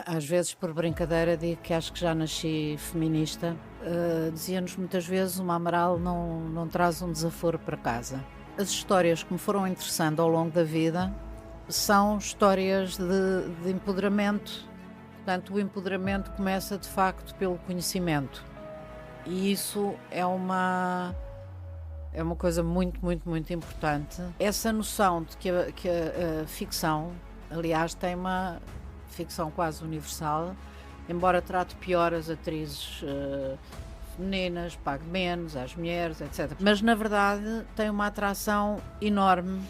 Às vezes, por brincadeira, digo que acho que já nasci feminista. Dizia-nos muitas vezes: uma Amaral não traz um desaforo para casa. As histórias que me foram interessando ao longo da vida são histórias de empoderamento. Portanto, o empoderamento começa de facto pelo conhecimento. E isso é uma coisa muito, muito, muito importante. Essa noção de que a ficção, aliás, tem uma ficção quase universal, embora trate pior as atrizes femininas, pague menos às mulheres, etc. Mas, na verdade, tem uma atração enorme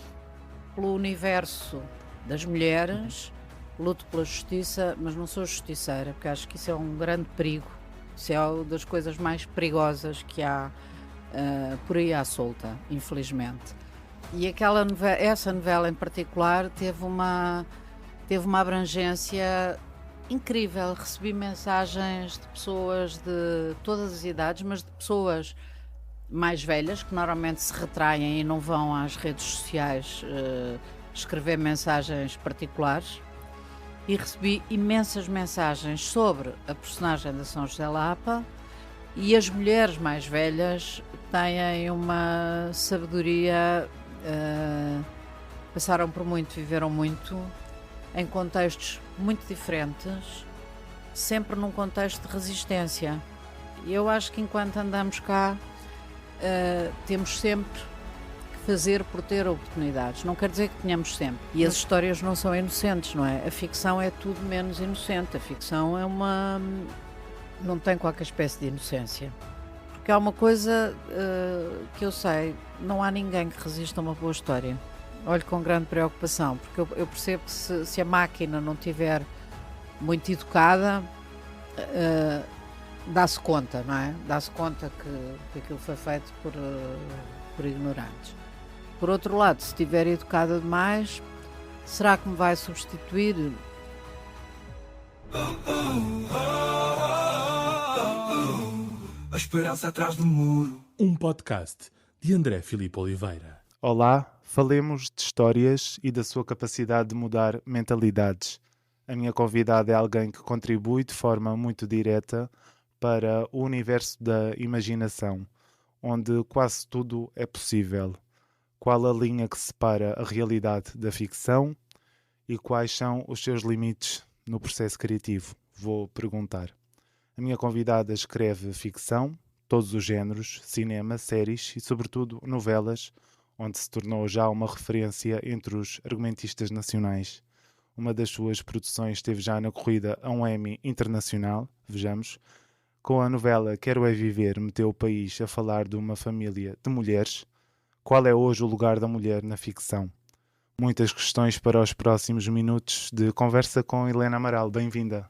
pelo universo das mulheres. Luto pela justiça, mas não sou justiceira, porque acho que isso é um grande perigo. Isso é uma das coisas mais perigosas que há por aí à solta, infelizmente. E essa novela em particular teve uma abrangência incrível. Recebi mensagens de pessoas de todas as idades, mas de pessoas mais velhas, que normalmente se retraem e não vão às redes sociais escrever mensagens particulares. E recebi imensas mensagens sobre a personagem da São José Lapa, e as mulheres mais velhas têm uma sabedoria, passaram por muito, viveram muito, em contextos muito diferentes, sempre num contexto de resistência. E eu acho que enquanto andamos cá, temos sempre que fazer por ter oportunidades. Não quer dizer que tenhamos sempre. E as histórias não são inocentes, não é? A ficção é tudo menos inocente. A ficção não tem qualquer espécie de inocência. Porque há uma coisa que eu sei: não há ninguém que resista a uma boa história. Olho com grande preocupação, porque eu percebo que se a máquina não estiver muito educada, dá-se conta, não é? Dá-se conta que aquilo foi feito por ignorantes. Por outro lado, se estiver educada demais, será que me vai substituir? A esperança atrás do muro. Um podcast de André Filipe Oliveira. Olá, falemos de histórias e da sua capacidade de mudar mentalidades. A minha convidada é alguém que contribui de forma muito direta para o universo da imaginação, onde quase tudo é possível. Qual a linha que separa a realidade da ficção e quais são os seus limites no processo criativo? Vou perguntar. A minha convidada escreve ficção, todos os géneros, cinema, séries e, sobretudo, novelas, onde se tornou já uma referência entre os argumentistas nacionais. Uma das suas produções esteve já na corrida a um Emmy internacional, vejamos. Com a novela Quero é Viver, meteu o país a falar de uma família de mulheres. Qual é hoje o lugar da mulher na ficção? Muitas questões para os próximos minutos de conversa com Helena Amaral. Bem-vinda.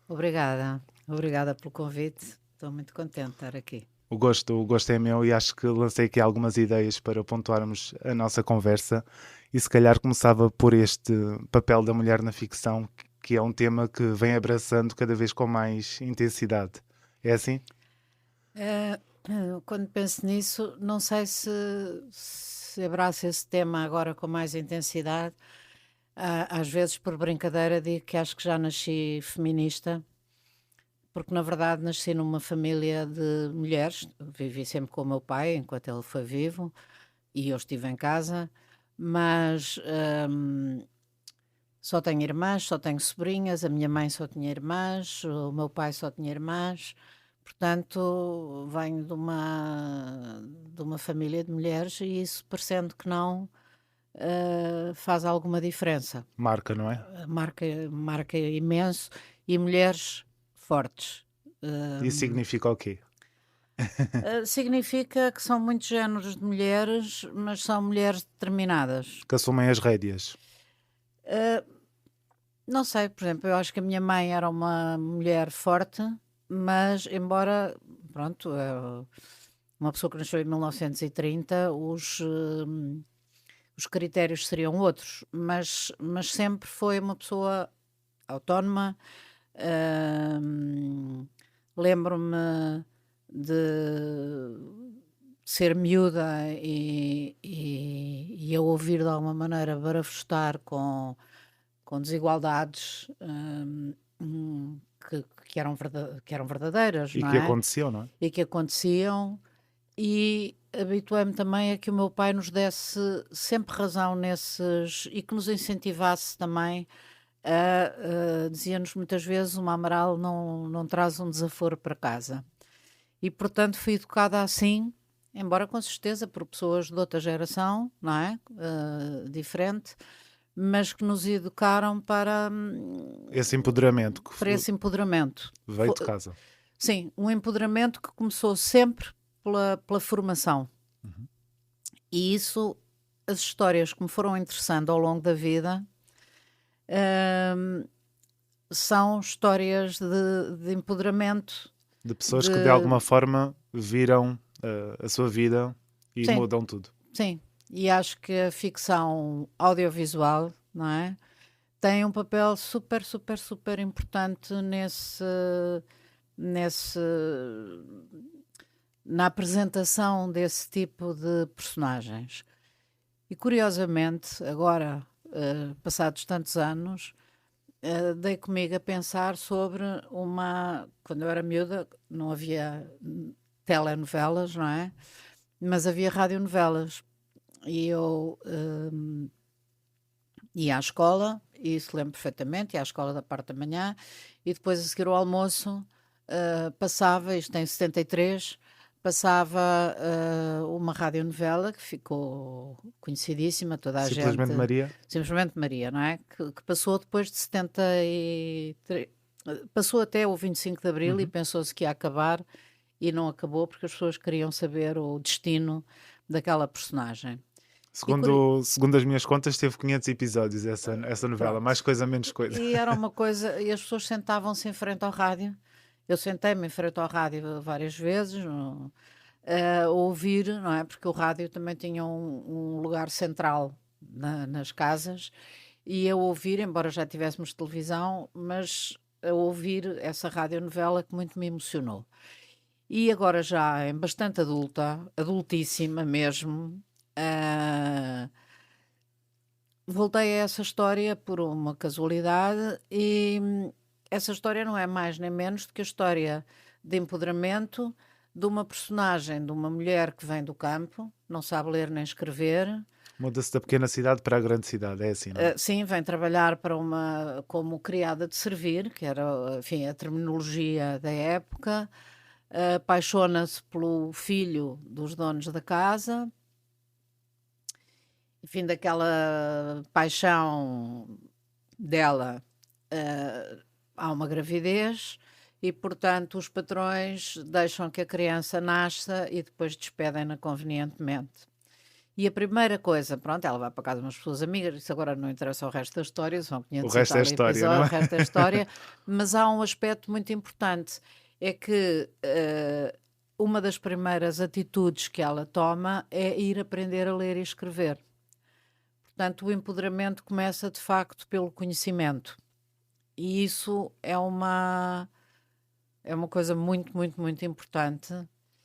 Obrigada pelo convite. Estou muito contente de estar aqui. O gosto é meu e acho que lancei aqui algumas ideias para pontuarmos a nossa conversa e se calhar começava por este papel da mulher na ficção, que é um tema que vem abraçando cada vez com mais intensidade. É assim? Quando penso nisso, não sei se abraço esse tema agora com mais intensidade. Às vezes, por brincadeira, digo que acho que já nasci feminista, porque na verdade nasci numa família de mulheres. Vivi sempre com o meu pai enquanto ele foi vivo e eu estive em casa, mas só tenho irmãs, só tenho sobrinhas, a minha mãe só tinha irmãs, o meu pai só tinha irmãs. Portanto, venho de uma família de mulheres e isso, parecendo que não, faz alguma diferença. Marca, não é? Marca imenso. E mulheres fortes. Isso significa o quê? Significa que são muitos géneros de mulheres, mas são mulheres determinadas. Que assumem as rédeas. Não sei, por exemplo, eu acho que a minha mãe era uma mulher forte, mas embora, pronto, uma pessoa que nasceu em 1930, os critérios seriam outros, mas sempre foi uma pessoa autónoma. Lembro-me de ser miúda e a ouvir de alguma maneira barafustar com desigualdades que eram verdadeiras, E não que é? aconteceu, não é? E que aconteciam, e habituei-me também a que o meu pai nos desse sempre razão nesses e que nos incentivasse também dizia-nos muitas vezes: uma Amaral não traz um desaforo para casa. E portanto fui educada assim, embora com certeza por pessoas de outra geração, não é? Diferente, mas que nos educaram Esse empoderamento que para esse empoderamento. veio de casa. Sim, um empoderamento que começou sempre pela formação. E isso, as histórias que me foram interessando ao longo da vida, são histórias de empoderamento. De pessoas que de alguma forma viram a sua vida e Sim. mudam tudo. Sim, e acho que a ficção audiovisual, não é? Tem um papel super, super, super importante na apresentação desse tipo de personagens. E curiosamente, agora, passados tantos anos, dei comigo a pensar sobre quando eu era miúda, não havia telenovelas, não é? Mas havia radionovelas. E eu ia à escola, e isso lembro perfeitamente, ia à escola da parte da manhã, e depois a seguir ao almoço passava, isto em 73, passava uma radionovela que ficou conhecidíssima, toda a Simplesmente gente... Maria. Simplesmente Maria, não é? Que passou depois de 73... Passou até o 25 de Abril e pensou-se que ia acabar, e não acabou porque as pessoas queriam saber o destino daquela personagem. Segundo as minhas contas, teve 500 episódios essa novela. Pronto. Mais coisa, menos coisa. E era uma coisa, e as pessoas sentavam-se em frente ao rádio. Eu sentei-me em frente ao rádio várias vezes, a ouvir, não é? Porque o rádio também tinha um lugar central nas casas, e a ouvir, embora já tivéssemos televisão, mas a ouvir essa radionovela que muito me emocionou. E agora já em bastante adultíssima mesmo, voltei a essa história por uma casualidade, e essa história não é mais nem menos do que a história de empoderamento de uma personagem, de uma mulher que vem do campo, não sabe ler nem escrever. Muda-se da pequena cidade para a grande cidade, é assim, não é? Sim, vem trabalhar como criada de servir, que era, enfim, a terminologia da época. Apaixona-se pelo filho dos donos da casa. Enfim, daquela paixão dela, há uma gravidez e, portanto, os patrões deixam que a criança nasça e depois despedem-na convenientemente. E a primeira coisa, pronto, ela vai para casa de umas pessoas amigas, isso agora não interessa o resto da história, são 500 O resto é história, não é? o resto é história, mas há um aspecto muito importante, é que uma das primeiras atitudes que ela toma é ir aprender a ler e escrever. Portanto, o empoderamento começa, de facto, pelo conhecimento. E isso é uma coisa muito, muito, muito importante.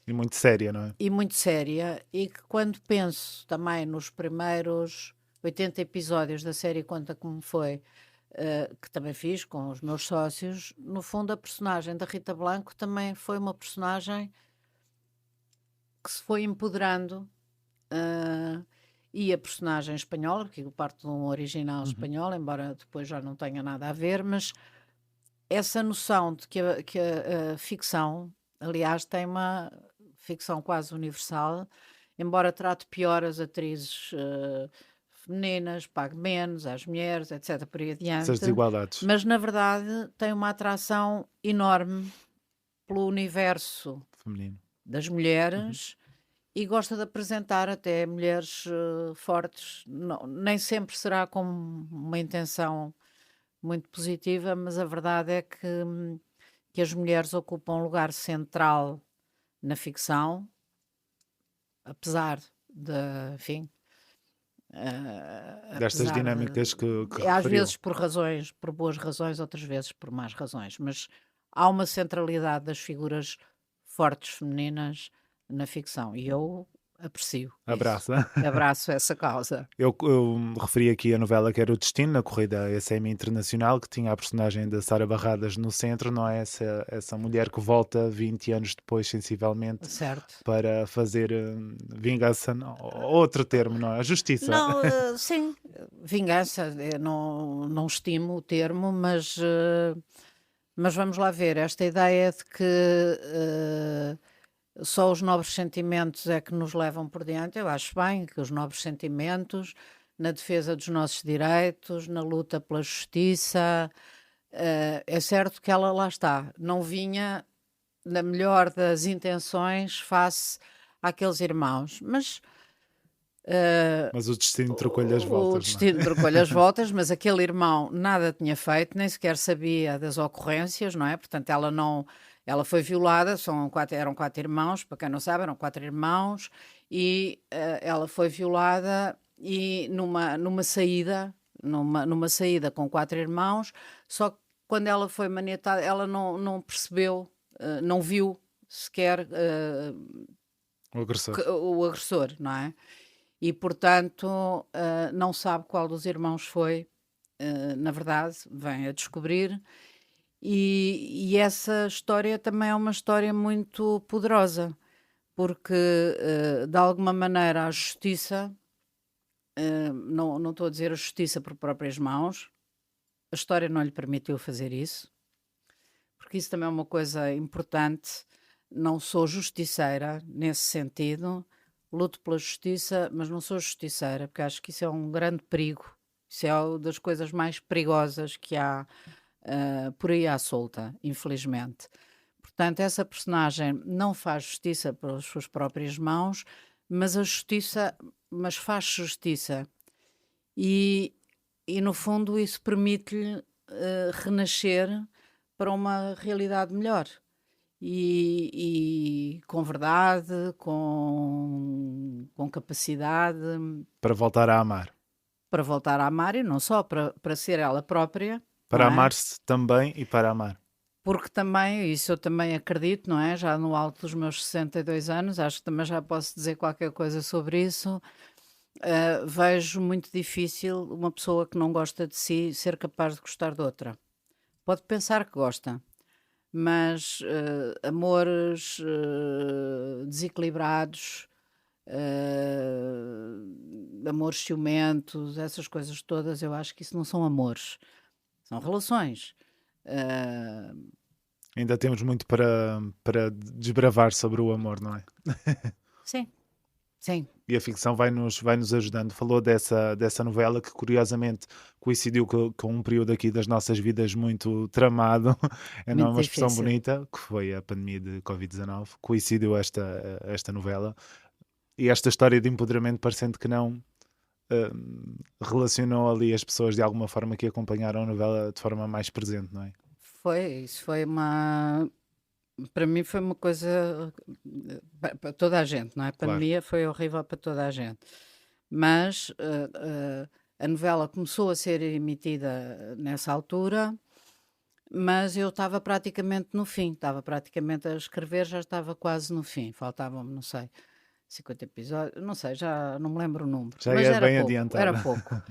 E muito séria, não é? E muito séria. E que quando penso também nos primeiros 80 episódios da série Conta Como Foi, que também fiz com os meus sócios, no fundo a personagem da Rita Blanco também foi uma personagem que se foi empoderando, e a personagem espanhola, porque eu parto de um original espanhol, embora depois já não tenha nada a ver, mas essa noção de que a ficção, aliás, tem uma ficção quase universal, embora trate pior as atrizes femininas, pague menos às mulheres, etc., por aí adiante. Essas desigualdades. Mas, na verdade, tem uma atração enorme pelo universo Feminino. das mulheres, e gosta de apresentar até mulheres fortes. Não, nem sempre será com uma intenção muito positiva, mas a verdade é que as mulheres ocupam um lugar central na ficção, apesar de, enfim... Destas dinâmicas que às referiu. vezes por boas razões, outras vezes por más razões, mas há uma centralidade das figuras fortes femininas na ficção, e eu aprecio isso. Abraça. Abraço essa causa. Eu referi aqui a novela que era O Destino, na corrida SM internacional, que tinha a personagem da Sara Barradas no centro, não é? Essa mulher que volta 20 anos depois, sensivelmente, Certo. para fazer vingança, outro termo, não é? A justiça. Não, sim, vingança, eu não estimo o termo, mas vamos lá ver, esta ideia de que só os nobres sentimentos é que nos levam por diante, eu acho bem que os nobres sentimentos, na defesa dos nossos direitos, na luta pela justiça, é certo que ela lá está, não vinha na melhor das intenções face àqueles irmãos, mas Mas o destino trocou-lhe as o voltas, não é? destino trocou-lhe as voltas, mas aquele irmão nada tinha feito, nem sequer sabia das ocorrências, não é? Portanto, ela foi violada, eram 4 irmãos, para quem não sabe, eram 4 irmãos, e ela foi violada e numa saída com 4 irmãos, só que quando ela foi maniatada, ela não percebeu, não viu sequer O agressor. o agressor, não é? E, portanto, não sabe qual dos irmãos foi, na verdade, vem a descobrir. E essa história também é uma história muito poderosa, porque, de alguma maneira, a justiça, não estou a dizer a justiça por próprias mãos, a história não lhe permitiu fazer isso, porque isso também é uma coisa importante. Não sou justiceira nesse sentido, luto pela justiça, mas não sou justiceira, porque acho que isso é um grande perigo. Isso é uma das coisas mais perigosas que há por aí à solta, infelizmente. Portanto, essa personagem não faz justiça pelas suas próprias mãos, mas mas faz justiça. E no fundo isso permite-lhe renascer para uma realidade melhor. E com verdade, com capacidade Para voltar a amar. para voltar a amar e não só para ser ela própria, Para não é? amar-se também e para amar. Porque também, isso eu também acredito, não é? Já no alto dos meus 62 anos, acho que também já posso dizer qualquer coisa sobre isso. Vejo muito difícil uma pessoa que não gosta de si ser capaz de gostar de outra. Pode pensar que gosta, mas amores desequilibrados, amores ciumentos, essas coisas todas, eu acho que isso não são amores, são relações. Ainda temos muito para desbravar sobre o amor, não é? Sim, sim, E a ficção vai nos ajudando. Falou dessa novela que, curiosamente, coincidiu com um período aqui das nossas vidas muito tramado. É não é muito uma expressão difícil. bonita, que foi a pandemia de Covid-19. Coincidiu esta novela. E esta história de empoderamento, parecendo que não, relacionou ali as pessoas de alguma forma que acompanharam a novela de forma mais presente, não é? Isso foi para mim foi uma coisa para toda a gente, não é? A Claro. pandemia foi horrível para toda a gente. Mas a novela começou a ser emitida nessa altura, mas eu estava praticamente no fim, estava praticamente a escrever, já estava quase no fim, faltavam-me, não sei, 50 episódios, não sei, já não me lembro o número, Já mas é era bem pouco, adiantada. era pouco.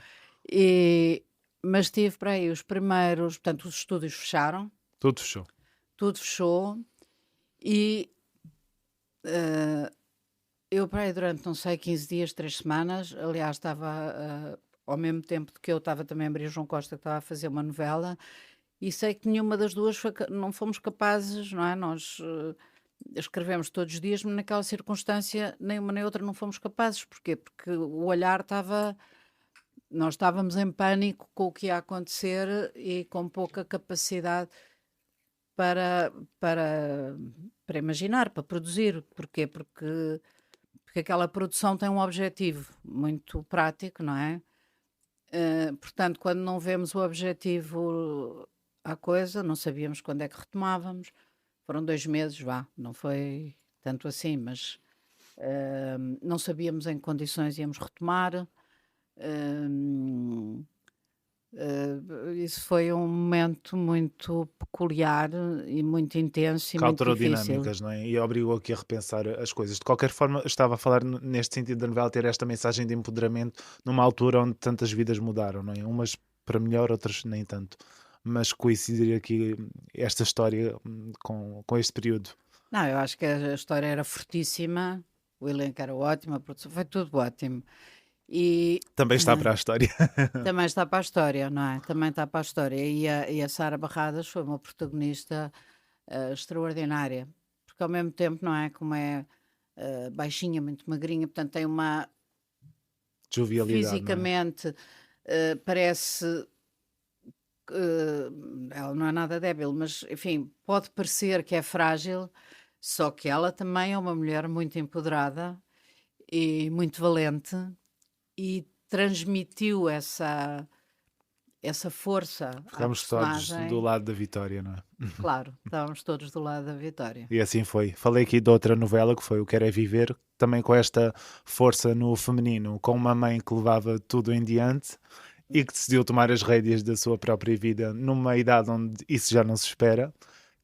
Mas tive para aí os primeiros, portanto, os estúdios fecharam, Tudo fechou. tudo fechou e eu para aí durante, não sei, 15 dias, 3 semanas, aliás, estava ao mesmo tempo que eu estava também a Maria João Costa, que estava a fazer uma novela, e sei que nenhuma das duas não fomos capazes, não é? Nós escrevemos todos os dias, mas naquela circunstância, nem uma nem outra não fomos capazes. Porquê? Porque o olhar estava. Nós estávamos em pânico com o que ia acontecer e com pouca capacidade para, para, para imaginar, para produzir. Porquê? Porque aquela produção tem um objetivo muito prático, não é? Portanto, quando não vemos o objetivo à coisa, não sabíamos quando é que retomávamos. Foram 2 meses, vá, não foi tanto assim, mas não sabíamos em que condições íamos retomar. Isso foi um momento muito peculiar e muito intenso e Que muito alterou difícil. dinâmicas, não é? E obrigou aqui a repensar as coisas. De qualquer forma, eu estava a falar neste sentido da novela ter esta mensagem de empoderamento numa altura onde tantas vidas mudaram, não é? Umas para melhor, outras nem tanto. Mas coincidir aqui esta história com este período. Não, eu acho que a história era fortíssima, o elenco era ótimo, a produção foi tudo ótimo. E Também está para a história. também está para a história, não é? Também está para a história. E a Sara Barradas foi uma protagonista extraordinária, porque ao mesmo tempo, não é? Como é baixinha, muito magrinha, portanto tem uma. Jovialidade, não é? Fisicamente parece. Ela não é nada débil, mas enfim, pode parecer que é frágil, só que ela também é uma mulher muito empoderada e muito valente e transmitiu essa força à Ficamos todos personagem. do lado da vitória, não é? Claro, estávamos todos do lado da vitória. E assim foi. Falei aqui de outra novela que foi O Quero é Viver, também com esta força no feminino, com uma mãe que levava tudo em diante e que decidiu tomar as rédeas da sua própria vida numa idade onde isso já não se espera.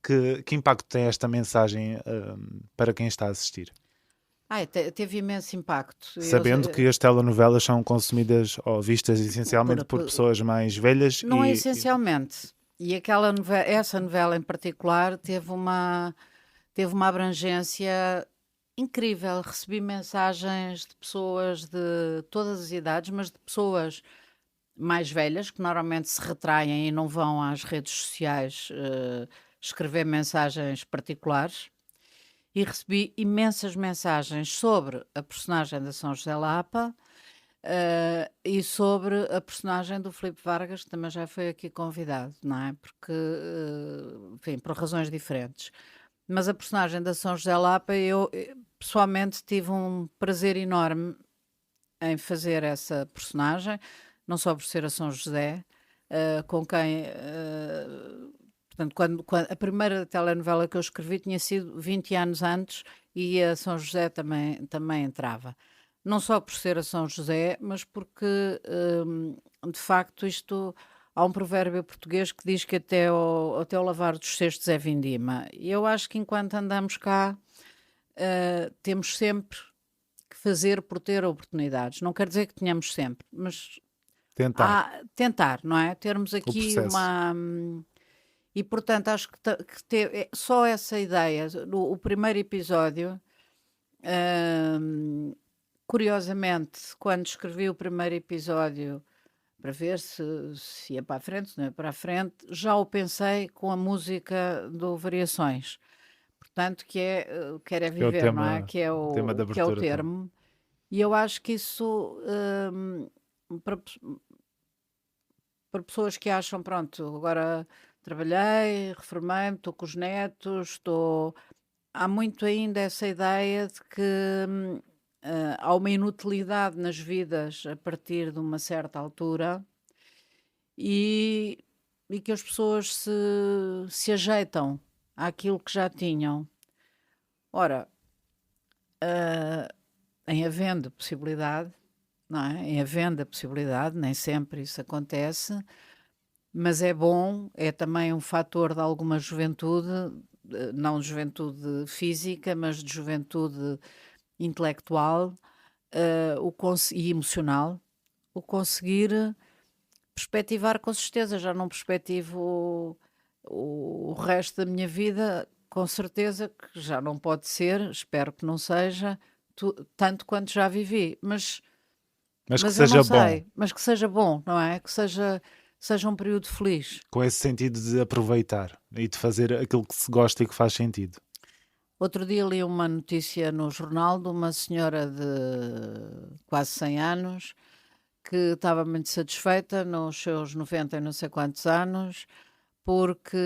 Que impacto tem esta mensagem para quem está a assistir? Teve imenso impacto. Sabendo que as telenovelas são consumidas ou vistas essencialmente por pessoas mais velhas. Não é essencialmente. E essa novela em particular teve uma abrangência incrível. Recebi mensagens de pessoas de todas as idades, mas de pessoas mais velhas, que normalmente se retraem e não vão às redes sociais escrever mensagens particulares. E recebi imensas mensagens sobre a personagem da São José Lapa e sobre a personagem do Filipe Vargas, que também já foi aqui convidado, não é? Porque, enfim, por razões diferentes. Mas a personagem da São José Lapa, eu pessoalmente tive um prazer enorme em fazer essa personagem, não só por ser a São José, com quem... Portanto, quando a primeira telenovela que eu escrevi tinha sido 20 anos antes e a São José também entrava. Não só por ser a São José, mas porque, de facto, há um provérbio português que diz que até o lavar dos cestos é vindima. E eu acho que enquanto andamos cá, temos sempre que fazer por ter oportunidades. Não quer dizer que tenhamos sempre, mas tentar, não é? Termos aqui uma... E, portanto, acho que só essa ideia, o primeiro episódio, curiosamente, quando escrevi o primeiro episódio para ver se ia para a frente, se não ia para a frente, já o pensei com a música do Variações. Portanto, que é Quero é Viver, tema, não é? Que é o termo. Também. E eu acho que isso, para pessoas que acham, pronto, agora... Trabalhei, reformei-me, estou com os netos, há muito ainda essa ideia de que há uma inutilidade nas vidas a partir de uma certa altura e que as pessoas se ajeitam àquilo que já tinham. Ora, em havendo possibilidade, não é? Em havendo a possibilidade, nem sempre isso acontece... Mas é bom, é também um fator de alguma juventude, não de juventude física, mas de juventude intelectual e emocional, o conseguir perspectivar com certeza. Já não perspectivo o resto da minha vida, com certeza que já não pode ser, espero que não seja, tanto quanto já vivi. Mas que seja bom. Mas que seja bom, não é? Que seja um período feliz. Com esse sentido de aproveitar e de fazer aquilo que se gosta e que faz sentido. Outro dia li uma notícia no jornal de uma senhora de quase 100 anos que estava muito satisfeita nos seus 90 e não sei quantos anos, porque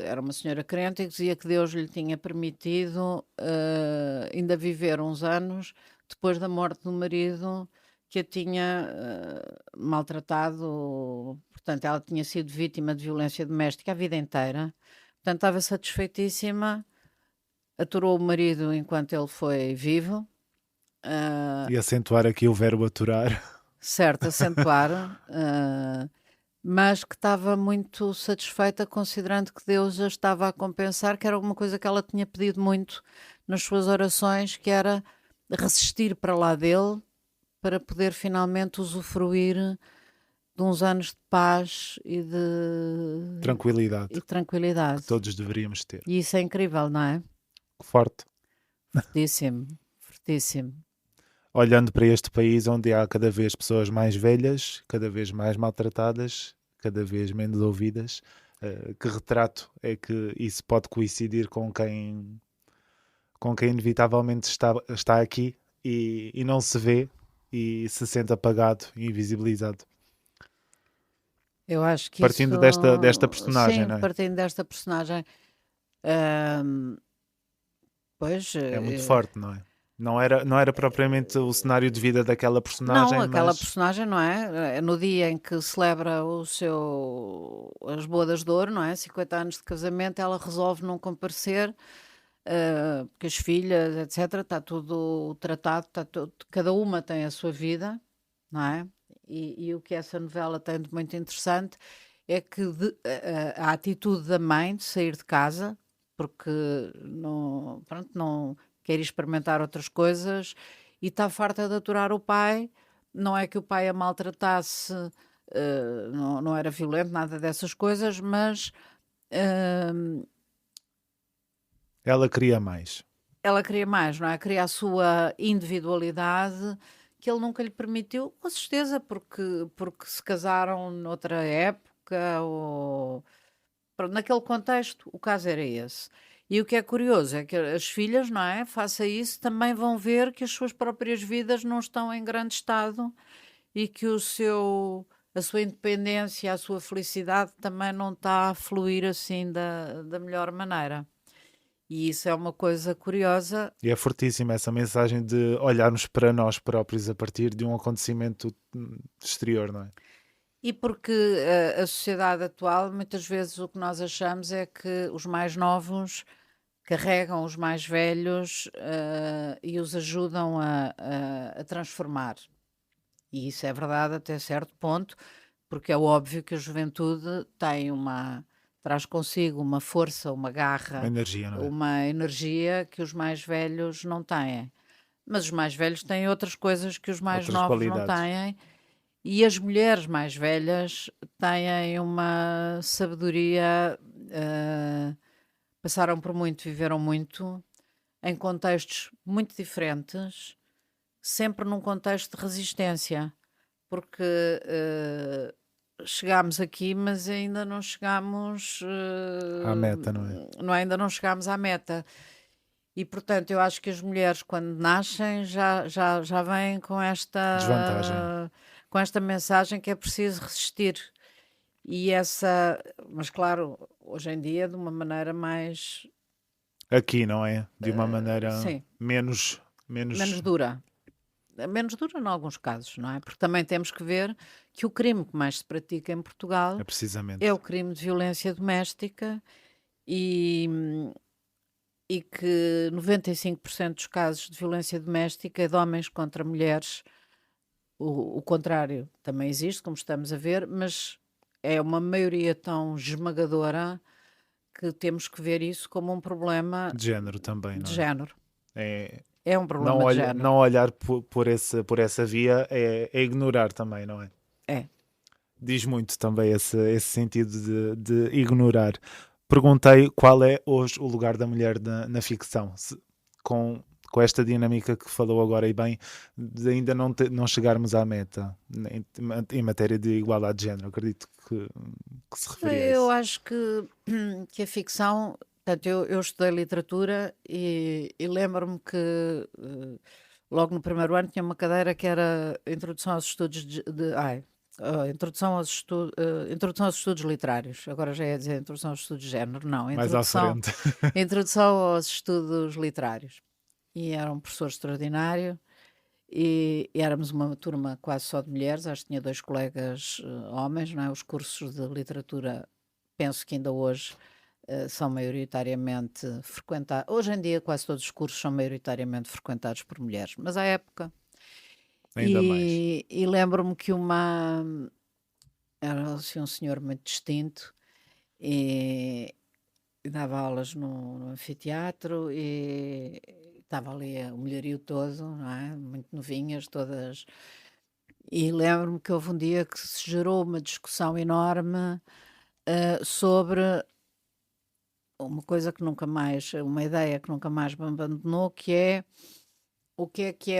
era uma senhora crente e dizia que Deus lhe tinha permitido ainda viver uns anos depois da morte do marido que a tinha maltratado. Portanto, ela tinha sido vítima de violência doméstica a vida inteira. Portanto, estava satisfeitíssima, aturou o marido enquanto ele foi vivo. E acentuar aqui o verbo aturar. Certo, acentuar. mas que estava muito satisfeita considerando que Deus a estava a compensar, que era alguma coisa que ela tinha pedido muito nas suas orações, que era resistir para lá dele para poder finalmente usufruir de uns anos de paz Tranquilidade e que tranquilidade. todos deveríamos ter. E isso é incrível, não é? Forte. Fortíssimo, fortíssimo. Olhando para este país onde há cada vez pessoas mais velhas, cada vez mais maltratadas, cada vez menos ouvidas, que retrato é que isso pode coincidir com quem inevitavelmente está aqui e não se vê e se sente apagado e invisibilizado? Eu acho que isso, Partindo desta personagem, sim, não é? partindo desta personagem, ahm, pois, É muito forte, não é? Não era propriamente o cenário de vida daquela não, personagem, aquela mas personagem, não é? No dia em que celebra as bodas de ouro, não é? 50 anos de casamento, ela resolve não comparecer, porque as filhas, etc., está tudo tratado, cada uma tem a sua vida, não é? E o que essa novela tem de muito interessante é que a atitude da mãe de sair de casa, porque não, pronto, não quer experimentar outras coisas e está farta de aturar o pai. Não é que o pai a maltratasse, não era violento, nada dessas coisas, mas eh, ela queria mais. ela queria mais, não é? Queria a sua individualidade que ele nunca lhe permitiu, com certeza, porque se casaram noutra época ou pronto, naquele contexto, o caso era esse. E o que é curioso é que as filhas, não é? Face a isso, também vão ver que as suas próprias vidas não estão em grande estado e que a sua independência, a sua felicidade também não está a fluir assim da melhor maneira. E isso é uma coisa curiosa. E é fortíssima essa mensagem de olharmos para nós próprios a partir de um acontecimento exterior, não é? E porque a sociedade atual, muitas vezes o que nós achamos é que os mais novos carregam os mais velhos e os ajudam a transformar. E isso é verdade até certo ponto, porque é óbvio que a juventude traz consigo uma força, uma Uma garra, energia, não é? uma energia que os mais velhos não têm. Mas os mais velhos têm outras coisas que os mais Outras novos não qualidades. têm. E as mulheres mais velhas têm uma sabedoria, passaram por muito, viveram muito, em contextos muito diferentes, sempre num contexto de resistência, porque chegámos aqui, mas ainda não chegámos, À meta, não é? ainda não chegámos à meta. E portanto, eu acho que as mulheres, quando nascem, já vêm Desvantagem. com esta mensagem que é preciso resistir. Mas claro, hoje em dia, de uma maneira mais, Aqui, não é? De uma maneira sim, menos, menos dura. Menos dura em alguns casos, não é? Porque também temos que ver que o crime que mais se pratica em Portugal é precisamente. é o crime de violência doméstica e, e que 95% dos casos de violência doméstica é de homens contra mulheres. O contrário também existe, como estamos a ver, mas é uma maioria tão esmagadora que temos que ver isso como um problema De género também, não de é? género. É É um problema de género. não olhar por essa via é ignorar também, não é? É. Diz muito também esse sentido de ignorar. Perguntei qual é hoje o lugar da mulher na ficção. Com esta dinâmica que falou agora e bem, de ainda não chegarmos à meta em matéria de igualdade de género. Acredito que se referia a Eu isso. acho que a ficção. Portanto, eu estudei literatura e lembro-me que logo no primeiro ano tinha uma cadeira que era Introdução aos Estudos Introdução aos Estudos Literários. Agora já ia dizer Introdução aos Estudos de Género. Não, Mais à frente. Introdução aos Estudos Literários. E era um professor extraordinário. E éramos uma turma quase só de mulheres, acho que tinha dois colegas homens, não é? Os cursos de literatura, penso que ainda hoje são maioritariamente frequentados. Hoje em dia, quase todos os cursos são maioritariamente frequentados por mulheres, mas à época. Ainda mais. E lembro-me que era assim um senhor muito distinto e dava aulas no anfiteatro e estava ali o mulherio todo, não é? Muito novinhas, todas. E lembro-me que houve um dia que se gerou uma discussão enorme sobre uma coisa que nunca mais, uma ideia que nunca mais me abandonou, que é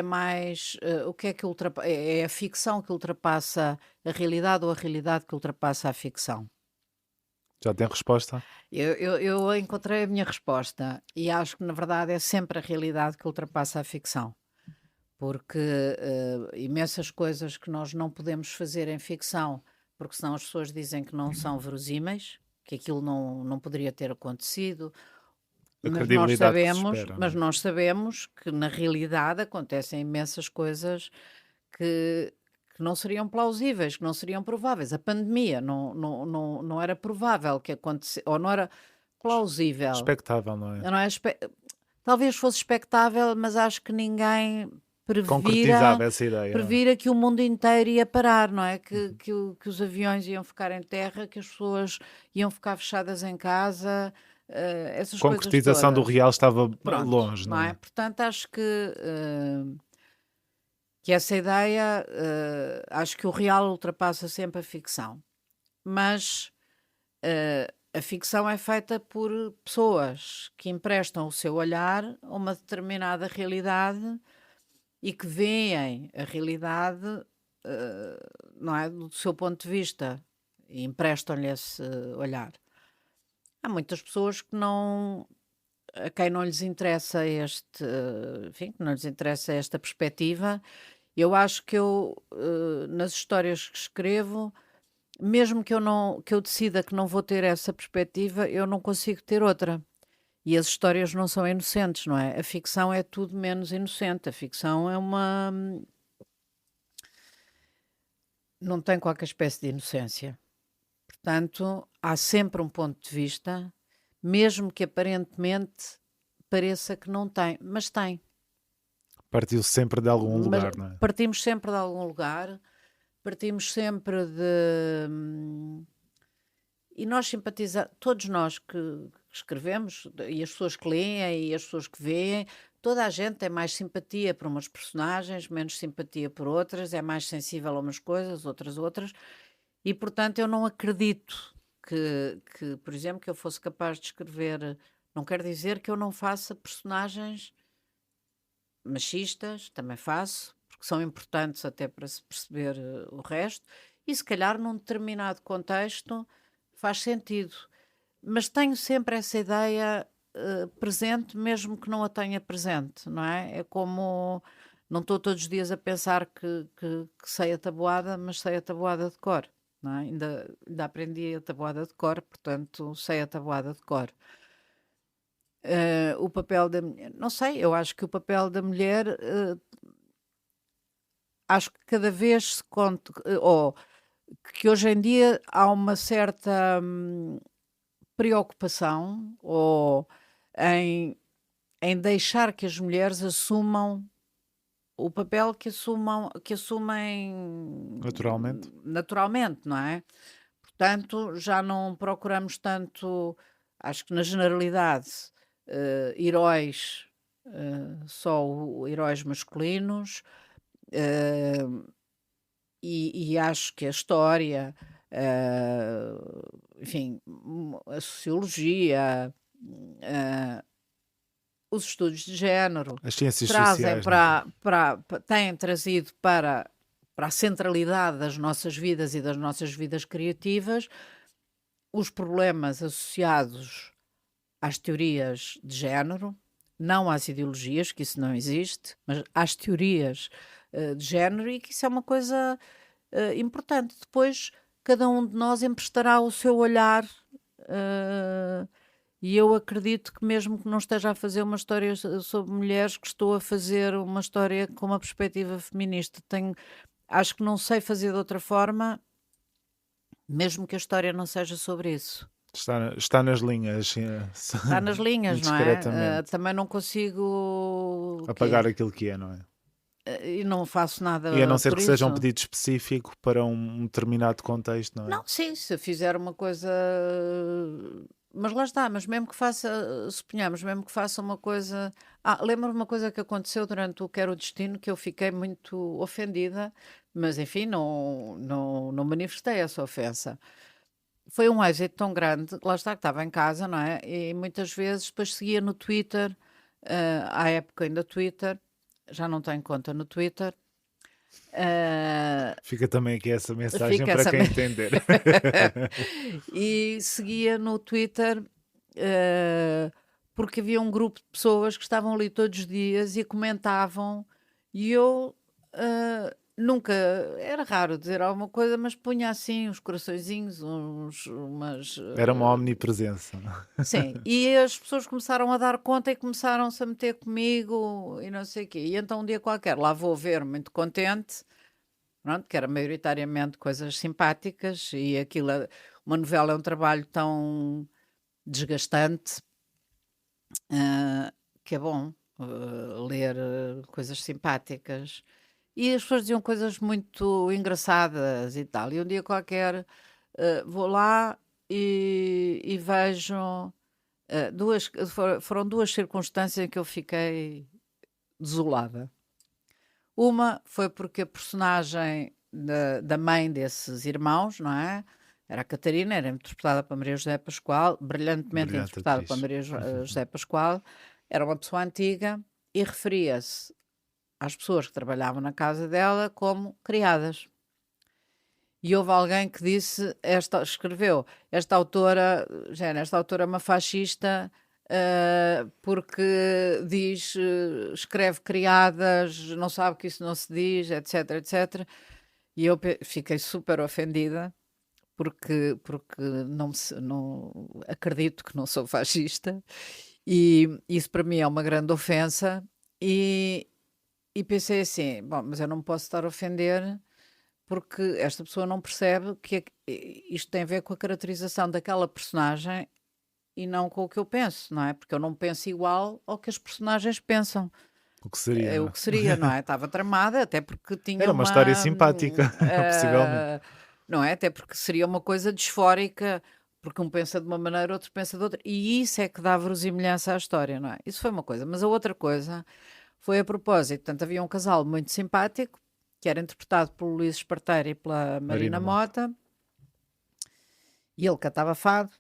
mais, o que é que é a ficção que ultrapassa a realidade ou a realidade que ultrapassa a ficção? Já tem resposta? Eu encontrei a minha resposta e acho que na verdade é sempre a realidade que ultrapassa a ficção, porque imensas coisas que nós não podemos fazer em ficção, porque senão as pessoas dizem que não são verosímeis, que aquilo não poderia ter acontecido, A credibilidade que se espera, não mas é? nós sabemos que na realidade acontecem imensas coisas que, que não seriam plausíveis, que não seriam prováveis. A pandemia não era provável que acontecesse, ou não era plausível. Expectável, não é? Não é talvez fosse expectável, mas acho que ninguém Concretizava previra, essa ideia, não é? previra que o mundo inteiro ia parar, não é? Uhum. Que os aviões iam ficar em terra, que as pessoas iam ficar fechadas em casa, essas coisas Concretização do todas. real estava Pronto, longe, não não é? é? Portanto, acho que essa ideia, acho que o real ultrapassa sempre a ficção. Mas a ficção é feita por pessoas que emprestam o seu olhar a uma determinada realidade e que veem a realidade, não é, do seu ponto de vista e emprestam-lhe esse olhar. Há muitas pessoas que não, a quem não lhes interessa enfim, que não lhes interessa esta perspectiva. Eu acho que nas histórias que escrevo, mesmo que eu decida que não vou ter essa perspectiva, eu não consigo ter outra. E as histórias não são inocentes, não é? A ficção é tudo menos inocente. A ficção não tem qualquer espécie de inocência. Portanto, há sempre um ponto de vista, mesmo que aparentemente pareça que não tem, mas tem. Partiu sempre de algum Mas lugar, não é? partimos sempre de algum lugar, partimos sempre e nós simpatizamos, todos nós que escrevemos, e as pessoas que leem, e as pessoas que veem, toda a gente tem mais simpatia por umas personagens, menos simpatia por outras, é mais sensível a umas coisas, outras, e portanto eu não acredito por exemplo, que eu fosse capaz de escrever, não quer dizer que eu não faça personagens machistas, também faço, porque são importantes até para se perceber o resto, e se calhar num determinado contexto faz sentido. Mas tenho sempre essa ideia presente, mesmo que não a tenha presente, não é? É como não estou todos os dias a pensar que sei a tabuada, mas sei a tabuada de cor. Não é? Ainda aprendi a tabuada de cor, portanto sei a tabuada de cor. O papel da mulher, não sei, eu acho que o papel da mulher, acho que cada vez se conta, ou que hoje em dia há uma certa preocupação ou em, em deixar que as mulheres assumam o papel que assumem Naturalmente. naturalmente, não é? Portanto, já não procuramos tanto, acho que na generalidade, heróis, heróis masculinos, eh, e acho que a história, enfim, a sociologia, eh, os estudos de género As ciências trazem sociais, não é? têm trazido para a centralidade das nossas vidas e das nossas vidas criativas os problemas associados às teorias de género, não às ideologias, que isso não existe, mas às teorias de género, e que isso é uma coisa importante. Depois, cada um de nós emprestará o seu olhar, e eu acredito que, mesmo que não esteja a fazer uma história sobre mulheres, que estou a fazer uma história com uma perspectiva feminista. Acho que não sei fazer de outra forma, mesmo que a história não seja sobre isso. Está nas linhas, Está nas linhas, não é? indiscretamente. Também não consigo Apagar aquilo que é, não é? e não faço nada E a não ser por que seja um isso. pedido específico para um determinado contexto, não é? Não, sim, se fizer uma coisa. Mas lá está, mas mesmo que faça, suponhamos, mesmo que faça uma coisa. Lembro-me uma coisa que aconteceu durante o Quero o Destino, que eu fiquei muito ofendida, mas enfim, não manifestei essa ofensa. Foi um êxito tão grande, lá está, que estava em casa, não é? E muitas vezes depois seguia no Twitter, à época ainda Twitter, já não tenho conta no Twitter. Fica também aqui essa mensagem Fica para essa quem me- entender. E seguia no Twitter, eh, porque havia um grupo de pessoas que estavam ali todos os dias e comentavam, e eu nunca, era raro dizer alguma coisa, mas punha assim uns coraçõezinhos, umas. Era uma omnipresença. Sim, e as pessoas começaram a dar conta e começaram-se a meter comigo e não sei o quê. E então um dia qualquer lá vou ver, muito contente, pronto, que era maioritariamente coisas simpáticas e aquilo, uma novela é um trabalho tão desgastante, que é bom ler coisas simpáticas. E as pessoas diziam coisas muito engraçadas e tal. E um dia qualquer vou lá e vejo foram duas circunstâncias em que eu fiquei desolada. Uma foi porque a personagem da mãe desses irmãos, não é? Era a Catarina, era interpretada por Maria José Pascoal, brilhantemente Brilhante interpretada por atriz. Maria José Pascoal, era uma pessoa antiga e referia-se às pessoas que trabalhavam na casa dela como criadas. E houve alguém que disse, escreveu, esta autora é uma fascista porque diz, escreve criadas, não sabe que isso não se diz, etc, etc. E eu fiquei super ofendida porque não acredito que não sou fascista e isso para mim é uma grande ofensa e pensei assim, bom, mas eu não me posso estar a ofender porque esta pessoa não percebe que isto tem a ver com a caracterização daquela personagem e não com o que eu penso, não é? Porque eu não penso igual ao que as personagens pensam. O que seria, É não o é? que seria, não é? Estava tramada, até porque tinha Era uma história uma. simpática, possivelmente. Não é? Até porque seria uma coisa disfórica, porque um pensa de uma maneira, outro pensa de outra, e isso é que dá verosimilhança à história, não é? Isso foi uma coisa. Mas a outra coisa foi a propósito. Portanto, havia um casal muito simpático, que era interpretado pelo Luís Esparteiro e pela Marina Marina Mota. Mota, e ele cantava fado,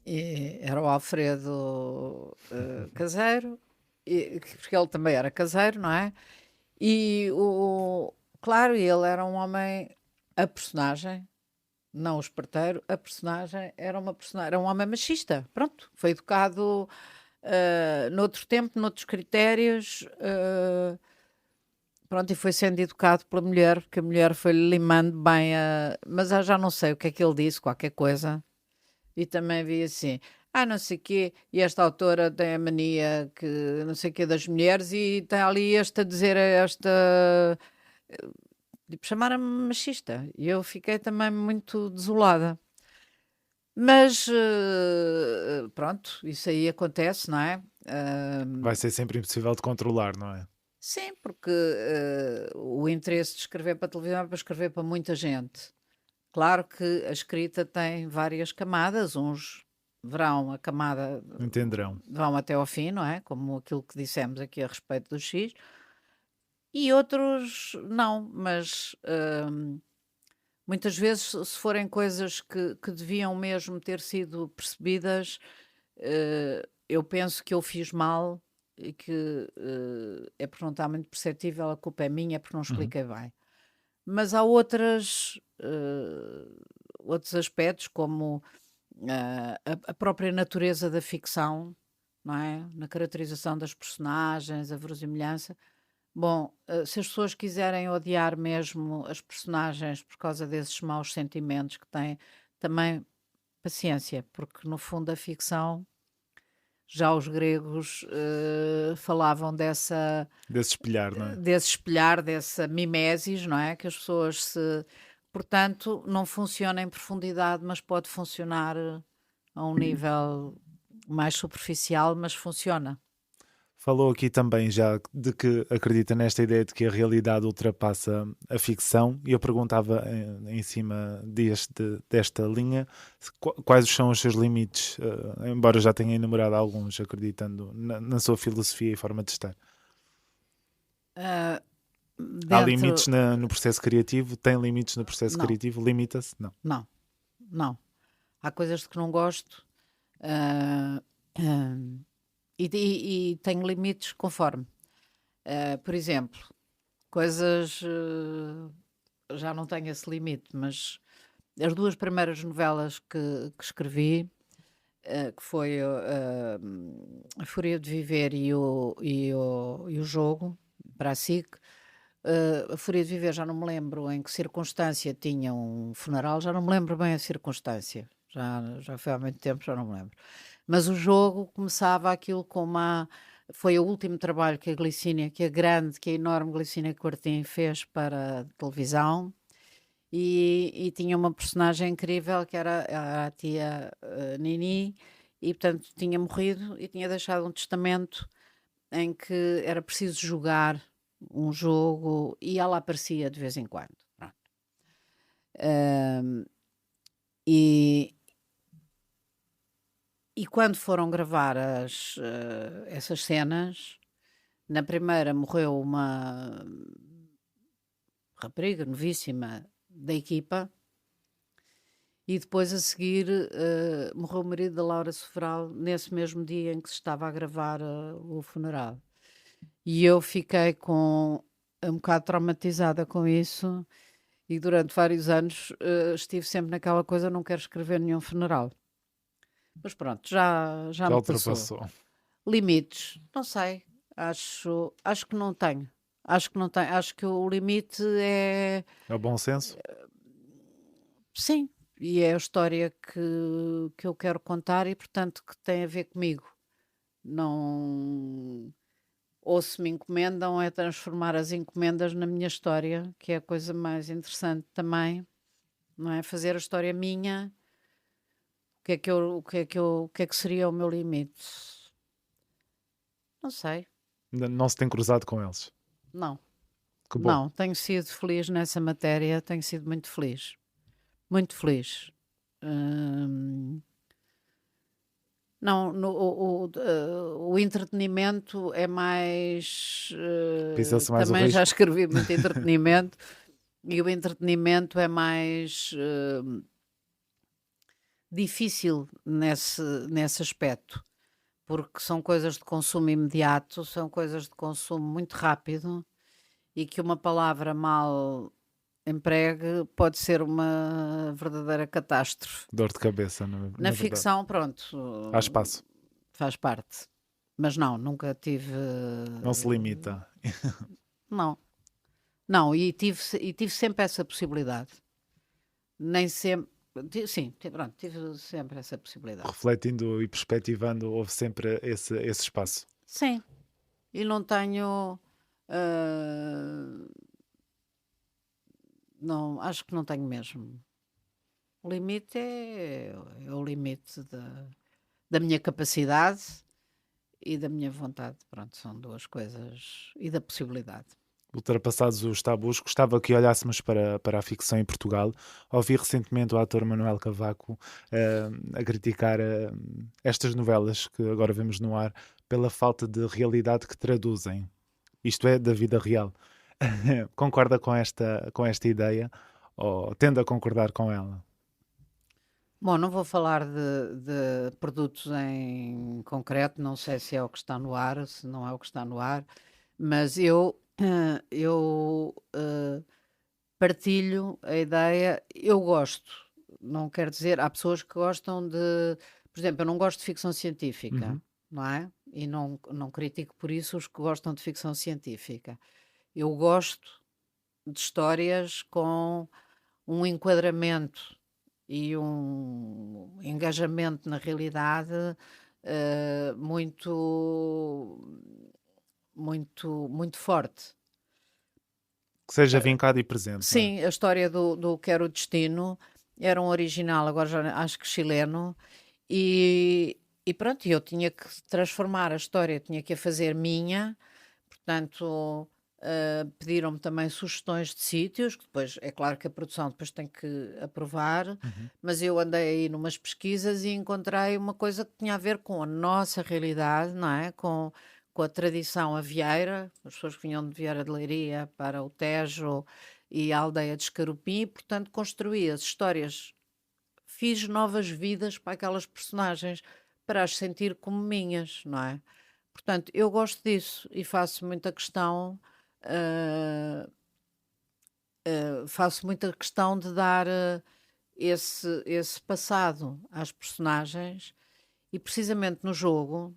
e era o Alfredo Caseiro, porque ele também era caseiro, não é? E claro, ele era um homem, a personagem, não o esparteiro, a personagem era um homem machista. Pronto, foi educado noutro tempo, noutros critérios, pronto, e foi sendo educado pela mulher, porque a mulher foi-lhe limando bem mas eu já não sei o que é que ele disse, qualquer coisa. E também vi assim, não sei o quê, e esta autora tem a mania que não sei o quê das mulheres e tem ali esta a dizer a esta, tipo, chamaram-me machista. E eu fiquei também muito desolada. Mas pronto, isso aí acontece, não é? Vai ser sempre impossível de controlar, não é? Sim, porque o interesse de escrever para a televisão é para escrever para muita gente. Claro que a escrita tem várias camadas, uns verão a camada, Entenderão. vão até ao fim, não é? Como aquilo que dissemos aqui a respeito do X, e outros não, mas muitas vezes, se forem coisas que deviam mesmo ter sido percebidas, eu penso que eu fiz mal e que é porque não está muito perceptível, a culpa é minha, é porque não expliquei bem. Mas há outros aspectos, como a própria natureza da ficção, não é? Na caracterização das personagens, a verosimilhança. Bom, se as pessoas quiserem odiar mesmo as personagens por causa desses maus sentimentos que têm, também paciência, porque no fundo a ficção, já os gregos falavam Desse espelhar, não é? desse espelhar, dessa mimesis, não é? Que as pessoas se. Portanto, não funciona em profundidade, mas pode funcionar a um nível mais superficial, mas funciona. Falou aqui também já de que acredita nesta ideia de que a realidade ultrapassa a ficção, e eu perguntava em cima desta linha quais são os seus limites, embora já tenha enumerado alguns, acreditando na sua filosofia e forma de estar. Ah, Há limites no processo criativo? Tem limites no processo Não. criativo? Limita-se? Não. Não. Há coisas de que não gosto. ah, ah, e tenho limites conforme. Por exemplo, coisas. Já não tenho esse limite, mas as duas primeiras novelas que escrevi, que foi A Fúria de Viver e o Jogo, para a SIC. A Fúria de Viver já não me lembro em que circunstância tinha um funeral, já não me lembro bem a circunstância. Já foi há muito tempo, já não me lembro. Mas o jogo começava aquilo com uma. Foi o último trabalho que a enorme Glicínia Quartim fez para a televisão, e tinha uma personagem incrível que era a tia Nini, e portanto tinha morrido e tinha deixado um testamento em que era preciso jogar um jogo e ela aparecia de vez em quando. Pronto. Ahm, e, e quando foram gravar essas cenas, na primeira morreu uma rapariga novíssima da equipa, e depois a seguir morreu o marido da Laura Sofral nesse mesmo dia em que se estava a gravar o funeral. E eu fiquei um bocado traumatizada com isso, e durante vários anos estive sempre naquela coisa: não quero escrever nenhum funeral. Mas pronto, já me passou. Ultrapassou. Limites, não sei, acho que não tenho. Acho que não tenho. Acho que o limite é, É o bom senso? sim, e é a história que eu quero contar, e portanto que tem a ver comigo. Não. Ou se me encomendam, é transformar as encomendas na minha história, que é a coisa mais interessante também, não é? Fazer a história minha. O que é que seria o meu limite? Não sei. Não se tem cruzado com eles. Não. Que bom. Não, tenho sido feliz nessa matéria, tenho sido muito feliz. Muito feliz. Hum, não, o entretenimento é mais. Pisa-se mais o Também já risco. escrevi muito entretenimento, e o entretenimento é mais difícil nesse aspecto, porque são coisas de consumo imediato, são coisas de consumo muito rápido, e que uma palavra mal empregue pode ser uma verdadeira catástrofe. Dor de cabeça, na Na verdade. ficção, pronto, Há espaço. faz parte. Mas não, nunca tive. Não se limita. Não, não, e tive sempre essa possibilidade. Nem sempre. Sim, pronto, tive sempre essa possibilidade. Refletindo e perspectivando, houve sempre esse espaço. Sim, e não tenho. ah, não, acho que não tenho mesmo. O limite é o limite da minha capacidade e da minha vontade. Pronto, são duas coisas. E da possibilidade. Ultrapassados os tabus, gostava que olhássemos para a ficção em Portugal. Ouvi recentemente o ator Manuel Cavaco a criticar estas novelas que agora vemos no ar pela falta de realidade que traduzem. Isto é, da vida real. Concorda com esta ideia, ou tende a concordar com ela? Bom, não vou falar de produtos em concreto, não sei se é o que está no ar, se não é o que está no ar, mas eu partilho a ideia, eu gosto, não quer dizer, há pessoas que gostam de, por exemplo, eu não gosto de ficção científica, Uhum. não é? E não critico por isso os que gostam de ficção científica. Eu gosto de histórias com um enquadramento e um engajamento na realidade muito, muito forte. Que seja vincado e presente, não é? Sim, a história do Que Era o Destino era um original, agora já acho que chileno, e E pronto, eu tinha que transformar a história, tinha que a fazer minha, portanto, pediram-me também sugestões de sítios, que depois é claro que a produção depois tem que aprovar, Uhum. mas eu andei aí numas pesquisas e encontrei uma coisa que tinha a ver com a nossa realidade, não é? Com a tradição avieira, as pessoas que vinham de Vieira de Leiria para o Tejo e a aldeia de Escarupim, e, portanto, construí as histórias, fiz novas vidas para aquelas personagens, para as sentir como minhas, não é? Portanto, eu gosto disso e ah, faço muita questão de dar esse passado às personagens e precisamente no jogo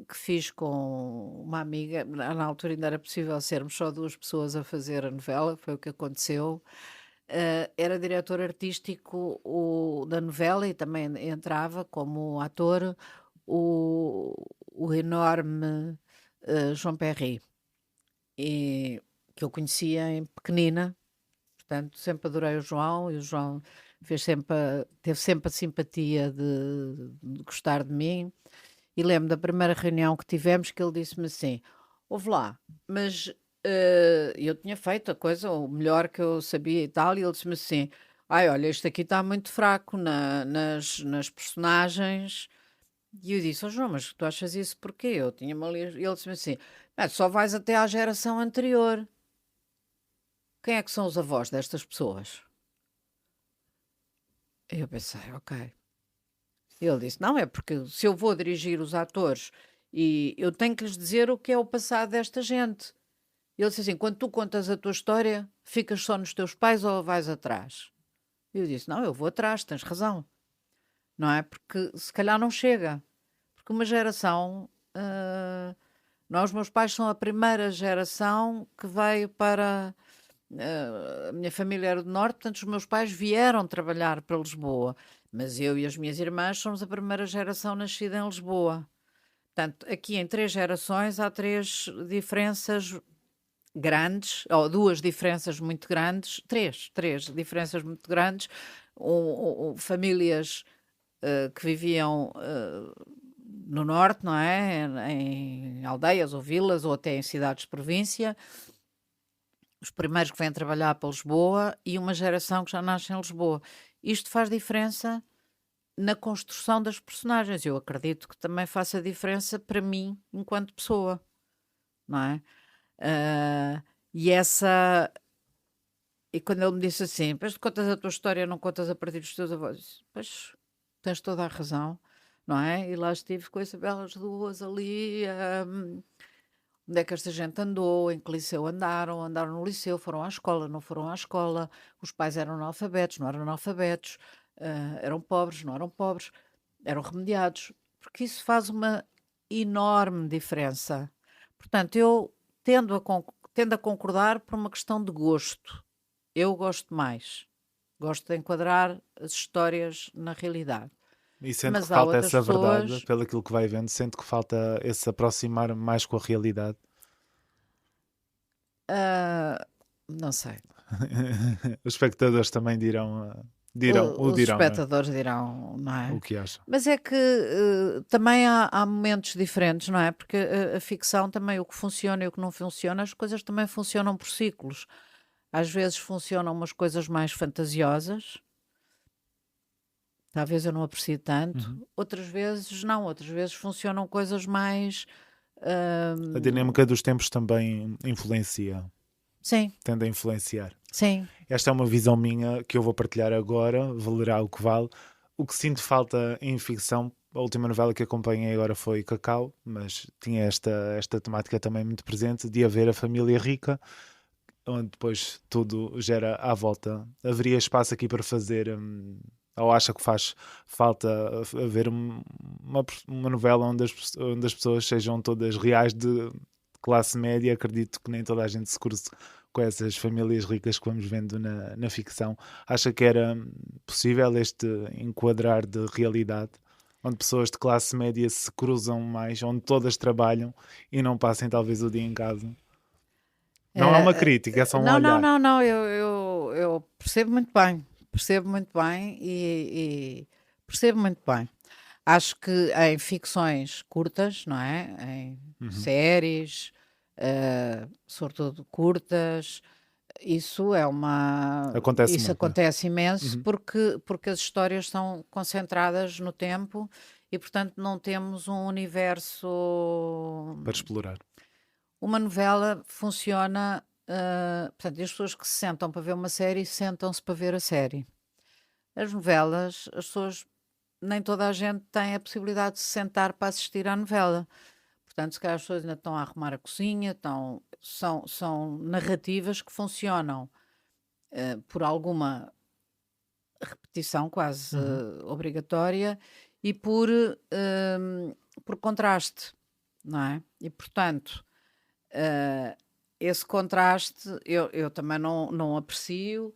que fiz com uma amiga, na altura ainda era possível sermos só duas pessoas a fazer a novela, foi o que aconteceu. Era diretor artístico da novela e também entrava como ator o enorme João Perry, e, que eu conhecia em pequenina, portanto sempre adorei o João e o João teve sempre a simpatia de gostar de mim. E lembro da primeira reunião que tivemos que ele disse-me assim: ouve lá, mas eu tinha feito a coisa o melhor que eu sabia e tal, e ele disse-me assim: ai, olha, este aqui está muito fraco nas personagens. E eu disse: ó João, mas tu achas isso porquê? Eu tinha-me ali. E ele disse-me assim: "Ah, só vais até à geração anterior. Quem é que são os avós destas pessoas?" E eu pensei: ok. Ele disse: não, é porque se eu vou dirigir os atores e eu tenho que lhes dizer o que é o passado desta gente. Ele disse assim: quando tu contas a tua história, ficas só nos teus pais ou vais atrás? Eu disse: não, eu vou atrás, tens razão. Não é? Porque se calhar não chega. Porque uma geração. Os meus pais são a primeira geração que veio para. A minha família era do Norte, portanto, os meus pais vieram trabalhar para Lisboa. Mas eu e as minhas irmãs somos a primeira geração nascida em Lisboa. Portanto, aqui em 3 gerações há 3 diferenças grandes, ou 2 diferenças muito grandes, três diferenças muito grandes. Famílias que viviam no Norte, não é? Em aldeias ou vilas ou até em cidades de província. Os primeiros que vêm trabalhar para Lisboa e uma geração que já nasce em Lisboa. Isto faz diferença na construção das personagens. Eu acredito que também faça diferença para mim enquanto pessoa, não é? Ah, e essa... E quando ele me disse assim: pois tu contas a tua história, não contas a partir dos teus avós. Eu disse: pois, tens toda a razão, não é? E lá estive com essas belas duas ali. Onde é que esta gente andou, em que liceu andaram no liceu, foram à escola, não foram à escola, os pais eram analfabetos, não eram analfabetos, eram pobres, não eram pobres, eram remediados, porque isso faz uma enorme diferença. Portanto, eu tendo a concordar por uma questão de gosto. Eu gosto mais. Gosto de enquadrar as histórias na realidade. E sente Mas que há falta outras essa verdade, pessoas. pelo aquilo que vai vendo, sente que falta esse aproximar mais com a realidade. Não sei. Os espectadores também Os dirão, não é? espectadores dirão, não O é? que acham. Mas é que também há momentos diferentes, não é? Porque a ficção também, o que funciona e o que não funciona, as coisas também funcionam por ciclos. Às vezes funcionam umas coisas mais fantasiosas, talvez eu não aprecie tanto, Uhum. outras vezes não, outras vezes funcionam coisas mais. A hum, dinâmica dos tempos também influencia, sim, tende a influenciar. sim. Esta é uma visão minha que eu vou partilhar agora, valerá o que vale. O que sinto falta em ficção, a última novela que acompanhei agora foi Cacau, mas tinha esta temática também muito presente, de haver a família rica, onde depois tudo gera à volta. Haveria espaço aqui para fazer, ou acha que faz falta haver uma novela onde as pessoas sejam todas reais de classe média? Acredito que nem toda a gente se cruze com essas famílias ricas que vamos vendo na ficção. Acha que era possível este enquadrar de realidade, onde pessoas de classe média se cruzam mais, onde todas trabalham e não passem talvez o dia em casa? Não é uma crítica, é só um Não, não, olhar. não, não, eu percebo muito bem e percebo muito bem. Acho que em ficções curtas, não é? Em séries, sobretudo curtas, isso é uma. Acontece Isso muito, não é? acontece imenso Uhum. porque as histórias são concentradas no tempo e, portanto, não temos um universo. Para explorar. Uma novela funciona. Portanto, as pessoas que se sentam para ver uma série sentam-se para ver a série. As novelas, as pessoas, nem toda a gente tem a possibilidade de se sentar para assistir à novela. Portanto, se calhar as pessoas ainda estão a arrumar a cozinha, são narrativas que funcionam por alguma repetição quase Uhum. obrigatória e por contraste, não é? E, portanto, eh, esse contraste eu também não aprecio.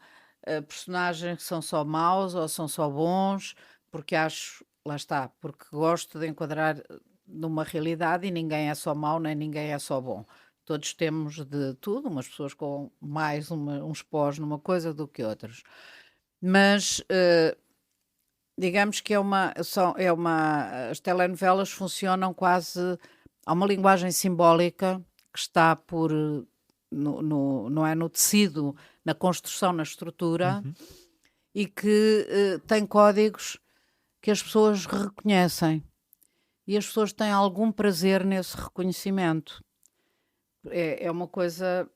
Personagens que são só maus ou são só bons, porque acho, lá está, porque gosto de enquadrar numa realidade e ninguém é só mau, nem ninguém é só bom. Todos temos de tudo, umas pessoas com mais uns pós numa coisa do que outras. Mas digamos que as telenovelas funcionam quase, há uma linguagem simbólica que está não é no tecido, na construção, na estrutura, Uhum. e que tem códigos que as pessoas reconhecem. E as pessoas têm algum prazer nesse reconhecimento. É uma coisa,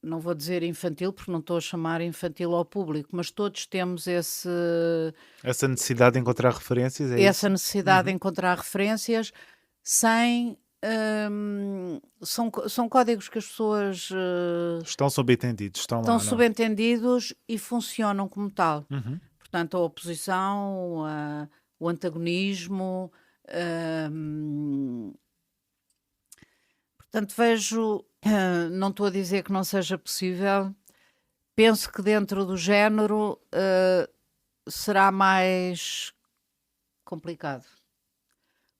não vou dizer infantil, porque não estou a chamar infantil ao público, mas todos temos Essa necessidade de encontrar referências, é essa isso? necessidade de Uhum. encontrar referências sem. São códigos que as pessoas Estão subentendidos, estão estão lá, não é? subentendidos e funcionam como tal. Uhum. Portanto, a oposição, o antagonismo. hum, Portanto, vejo, não estou a dizer que não seja possível, penso que dentro do género será mais complicado.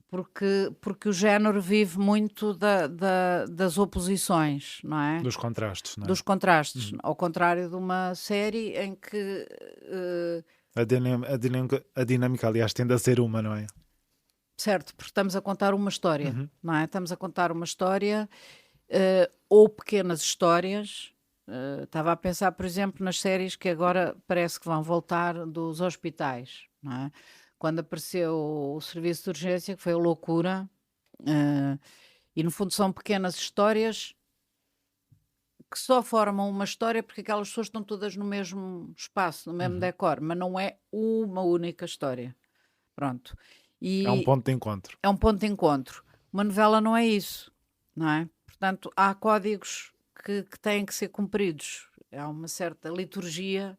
Porque o género vive muito das oposições, não é? Dos contrastes, não é? Dos contrastes. Uhum. Ao contrário de uma série em que. A dinâmica, aliás, tende a ser uma, não é? Certo, porque estamos a contar uma história, Uhum. não é? Estamos a contar uma história ou pequenas histórias. Estava a pensar, por exemplo, nas séries que agora parece que vão voltar dos hospitais, não é? Quando apareceu o serviço de urgência, que foi a loucura, e no fundo são pequenas histórias que só formam uma história porque aquelas pessoas estão todas no mesmo espaço, no mesmo Uhum. decor, mas não é uma única história. Pronto. É um E ponto de encontro. é um ponto de encontro. Uma novela não é isso, não é? Portanto, há códigos que têm que ser cumpridos. Há uma certa liturgia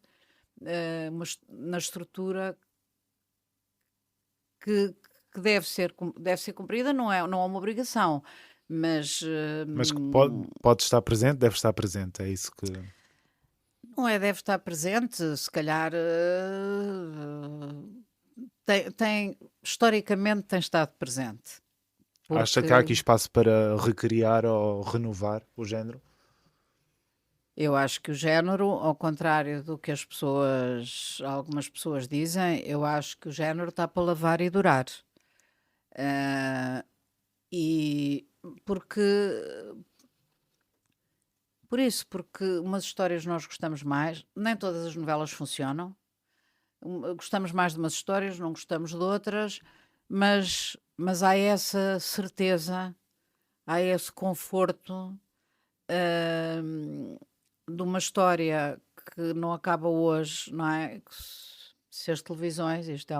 na estrutura que, que deve ser cumprida, não é uma obrigação, mas Mas que pode estar presente, deve estar presente. É isso que. não é deve estar presente, se calhar historicamente tem estado presente. Acha que há aqui Porque espaço para recriar ou renovar o género? eu acho que o género, ao contrário do que algumas pessoas dizem, eu acho que o género está para lavar e durar. Ah, e porque, porque umas histórias nós gostamos mais, nem todas as novelas funcionam. Gostamos mais de umas histórias, não gostamos de outras, mas há essa certeza, há esse conforto de uma história que não acaba hoje, não é? Se as televisões, isto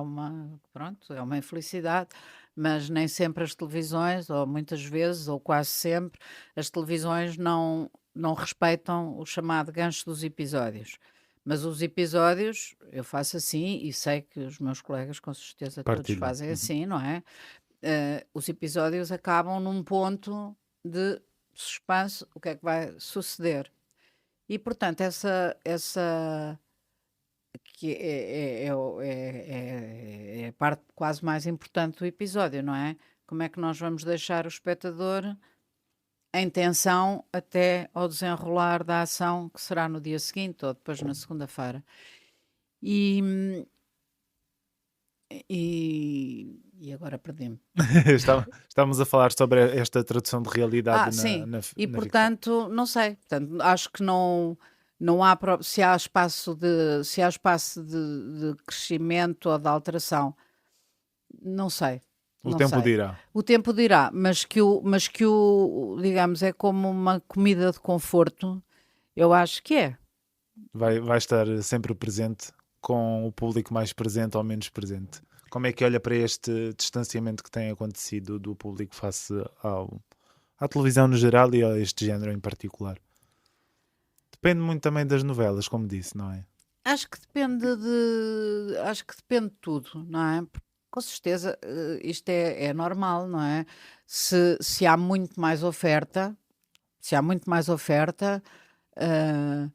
pronto, é uma infelicidade, mas nem sempre as televisões, ou muitas vezes, ou quase sempre, as televisões não respeitam o chamado gancho dos episódios. Mas os episódios, eu faço assim, e sei que os meus colegas com certeza todos Partilham. fazem Uhum. assim, não é? Os episódios acabam num ponto de suspense, o que é que vai suceder? E, portanto, essa que é a parte quase mais importante do episódio, não é? Como é que nós vamos deixar o espectador em tensão até ao desenrolar da ação, que será no dia seguinte ou depois na segunda-feira. E, e E agora perdi-me. Estamos a falar sobre esta tradução de realidade Sim. na E ficção. portanto, não sei. Portanto, acho que não há se há espaço de crescimento ou de alteração. Não sei. O Não tempo sei. dirá. O tempo dirá, mas que o, digamos, é como uma comida de conforto, eu acho que é. Vai estar sempre presente, com o público mais presente ou menos presente. Como é que olha para este distanciamento que tem acontecido do público face à televisão no geral e a este género em particular? Depende muito também das novelas, como disse, não é? Acho que depende de tudo, não é? Porque, com certeza, isto é normal, não é? Se há muito mais oferta, eh,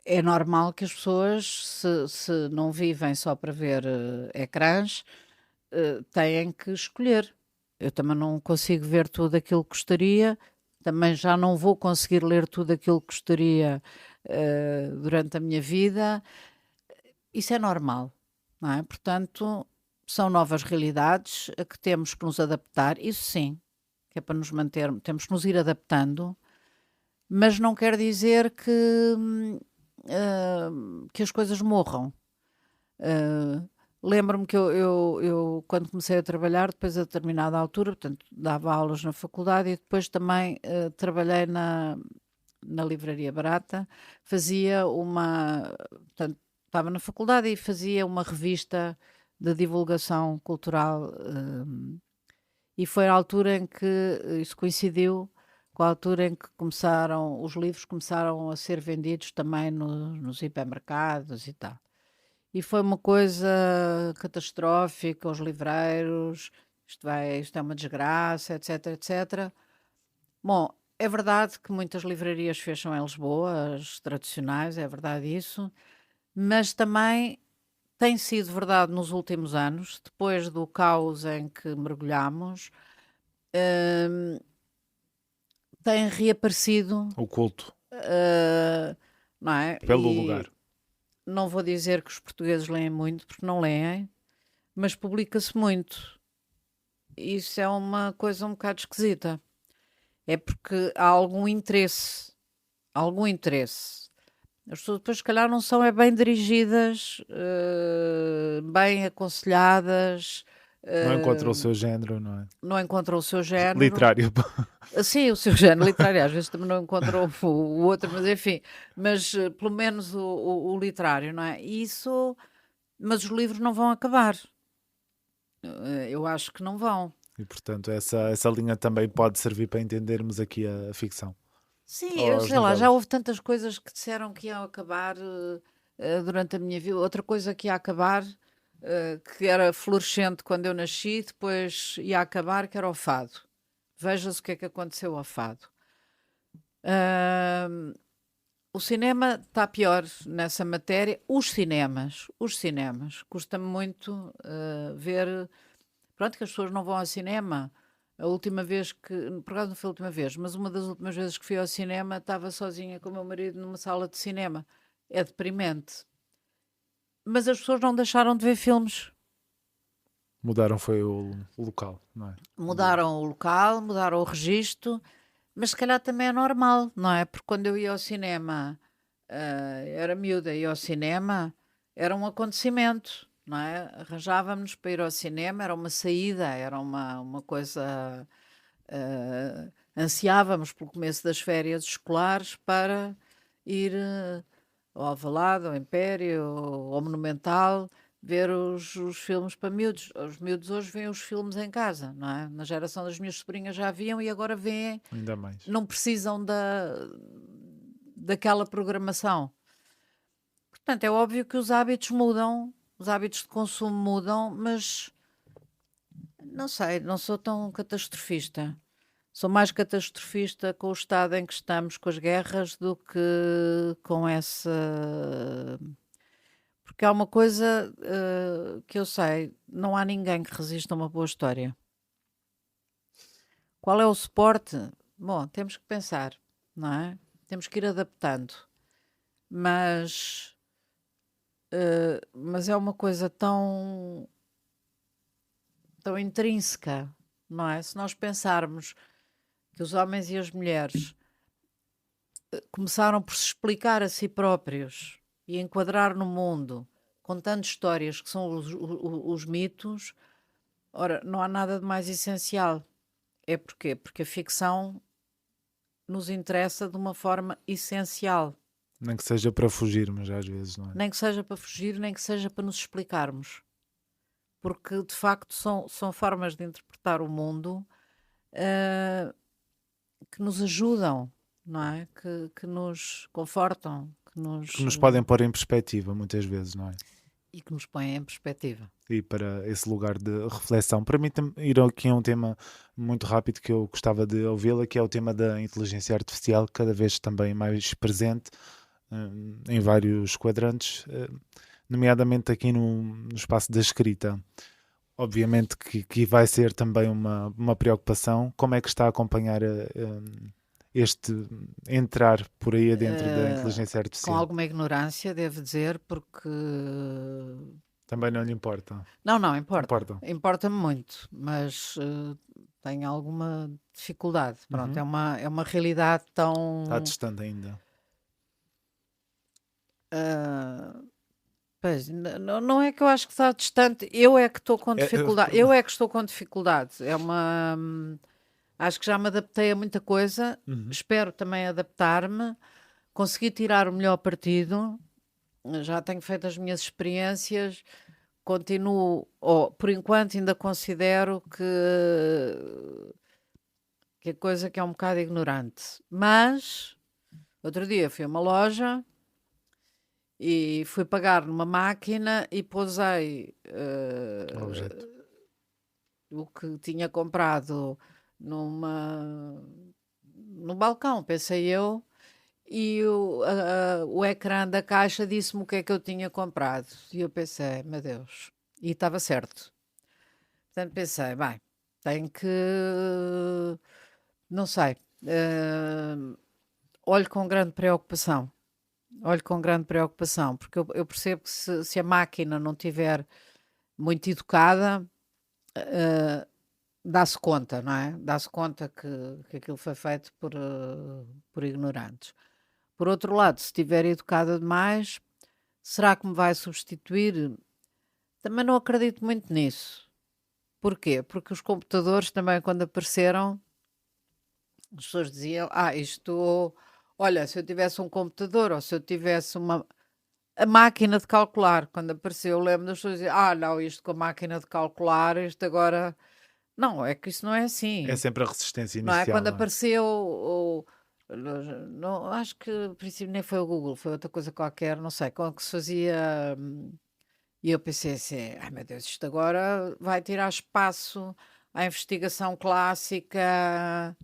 é normal que as pessoas, se não vivem só para ver ecrãs, têm que escolher. Eu também não consigo ver tudo aquilo que gostaria, também já não vou conseguir ler tudo aquilo que gostaria durante a minha vida. Isso é normal, não é? Portanto, são novas realidades a que temos que nos adaptar, isso sim, que é para nos manter, temos que nos ir adaptando, mas não quer dizer que as coisas morram. Uh, Lembro-me que eu, quando comecei a trabalhar, depois a determinada altura, portanto, dava aulas na faculdade e depois também trabalhei na Livraria Barata, fazia portanto, estava na faculdade e fazia uma revista de divulgação cultural, e foi a altura em que isso coincidiu com a altura em que os livros começaram a ser vendidos também nos hipermercados e tal. E foi uma coisa catastrófica, os livreiros, isto é uma desgraça, etc, etc. Bom, é verdade que muitas livrarias fecham em Lisboa, as tradicionais, é verdade isso, mas também tem sido verdade nos últimos anos, depois do caos em que mergulhamos, hum, tem reaparecido, O culto, não é? pelo lugar. Não vou dizer que os portugueses leem muito, porque não leem, mas publica-se muito. Isso é uma coisa um bocado esquisita. É porque há algum interesse. Algum interesse. As pessoas depois, se calhar, não são bem dirigidas, bem aconselhadas, Não eh, encontra o seu género, não é? não encontram o seu género. Literário. Sim, o seu género literário, às vezes também não encontram o outro, mas enfim, mas pelo menos o literário, não é? Mas os livros não vão acabar. Eu acho que não vão. E portanto, essa linha também pode servir para entendermos aqui a ficção. Sim, eu Ou as sei lá, já novelas. houve tantas coisas que disseram que iam acabar durante a minha vida. Outra coisa que ia acabar, que era florescente quando eu nasci, depois ia acabar, que era o fado. Veja-se o que é que aconteceu ao fado. Ahm, o cinema está pior nessa matéria. Os cinemas. Custa-me muito ver. Pronto, que as pessoas não vão ao cinema. A última vez por acaso não foi a última vez, mas uma das últimas vezes que fui ao cinema estava sozinha com o meu marido numa sala de cinema. É deprimente. Mas as pessoas não deixaram de ver filmes. Mudaram foi o local, não é? Mudaram o local, mudaram o registro, mas se calhar também é normal, não é? Porque quando eu ia ao cinema, era miúda, ia ao cinema, era um acontecimento, não é? Arranjávamos para ir ao cinema, era uma saída, era uma coisa. Ansiávamos pelo começo das férias escolares para ir ao Alvalade, ao Império, ao Monumental, ver os filmes para miúdos. Os miúdos hoje veem os filmes em casa, não é? Na geração das minhas sobrinhas já viam e agora veem, Ainda mais. não precisam daquela programação. Portanto, é óbvio que os hábitos mudam, os hábitos de consumo mudam, mas não sei, não sou tão catastrofista. Sou mais catastrofista com o estado em que estamos, com as guerras, do que com essa. Porque há uma coisa que eu sei: não há ninguém que resista a uma boa história. Qual é o suporte? Bom, temos que pensar, não é? Temos que ir adaptando. Mas é uma coisa tão tão intrínseca, não é? Se nós pensarmos que os homens e as mulheres começaram por se explicar a si próprios e enquadrar no mundo, contando histórias que são os mitos, ora, não há nada de mais essencial. É porquê? Porque a ficção nos interessa de uma forma essencial. Nem que seja para fugirmos, às vezes, não é? Nem que seja para fugir, nem que seja para nos explicarmos. Porque, de facto, são formas de interpretar o mundo que nos ajudam, não é? Que nos confortam, Que nos podem pôr em perspectiva, muitas vezes, não é? e que nos põem em perspectiva. E para esse lugar de reflexão. Para mim, ir aqui a um tema muito rápido que eu gostava de ouvi-la, que é o tema da inteligência artificial, cada vez também mais presente em vários quadrantes, nomeadamente aqui no espaço da escrita. Obviamente que vai ser também uma preocupação. Como é que está a acompanhar este entrar por aí adentro da inteligência Com artificial? alguma ignorância, devo dizer, porque... Também não lhe importa? Não, importa. Importa. Importa-me muito, mas tenho alguma dificuldade. Pronto, é uma realidade tão... Está distante ainda. Pois, não é que eu acho que está distante, eu é que estou com dificuldade. Eu é que estou com dificuldade. Acho que já me adaptei a muita coisa, espero também adaptar-me, consegui tirar o melhor partido, já tenho feito as minhas experiências, continuo, por enquanto ainda considero que a coisa que é um bocado ignorante. Mas, outro dia fui a uma loja e fui pagar numa máquina e posei o que tinha comprado num balcão, pensei eu, e o ecrã da caixa disse-me o que é que eu tinha comprado. E eu pensei, meu Deus, e estava certo. Portanto, pensei, bem, tenho que, não sei, olho com grande preocupação. Olho com grande preocupação, porque eu percebo que se a máquina não estiver muito educada, dá-se conta, não é? Dá-se conta que aquilo foi feito por ignorantes. Por outro lado, se estiver educada demais, será que me vai substituir? Também não acredito muito nisso. Porquê? Porque os computadores também, quando apareceram, as pessoas diziam, isto... Olha, se eu tivesse um computador ou se eu tivesse a máquina de calcular, quando apareceu, eu lembro das pessoas dizer, não, isto com a máquina de calcular, isto agora... Não, é que isso não é assim. É sempre a resistência Não inicial. é? Quando não é? apareceu, não, acho que a princípio nem foi o Google, foi outra coisa qualquer, não sei, com que se fazia... E eu pensei assim, ai meu Deus, isto agora vai tirar espaço à investigação clássica...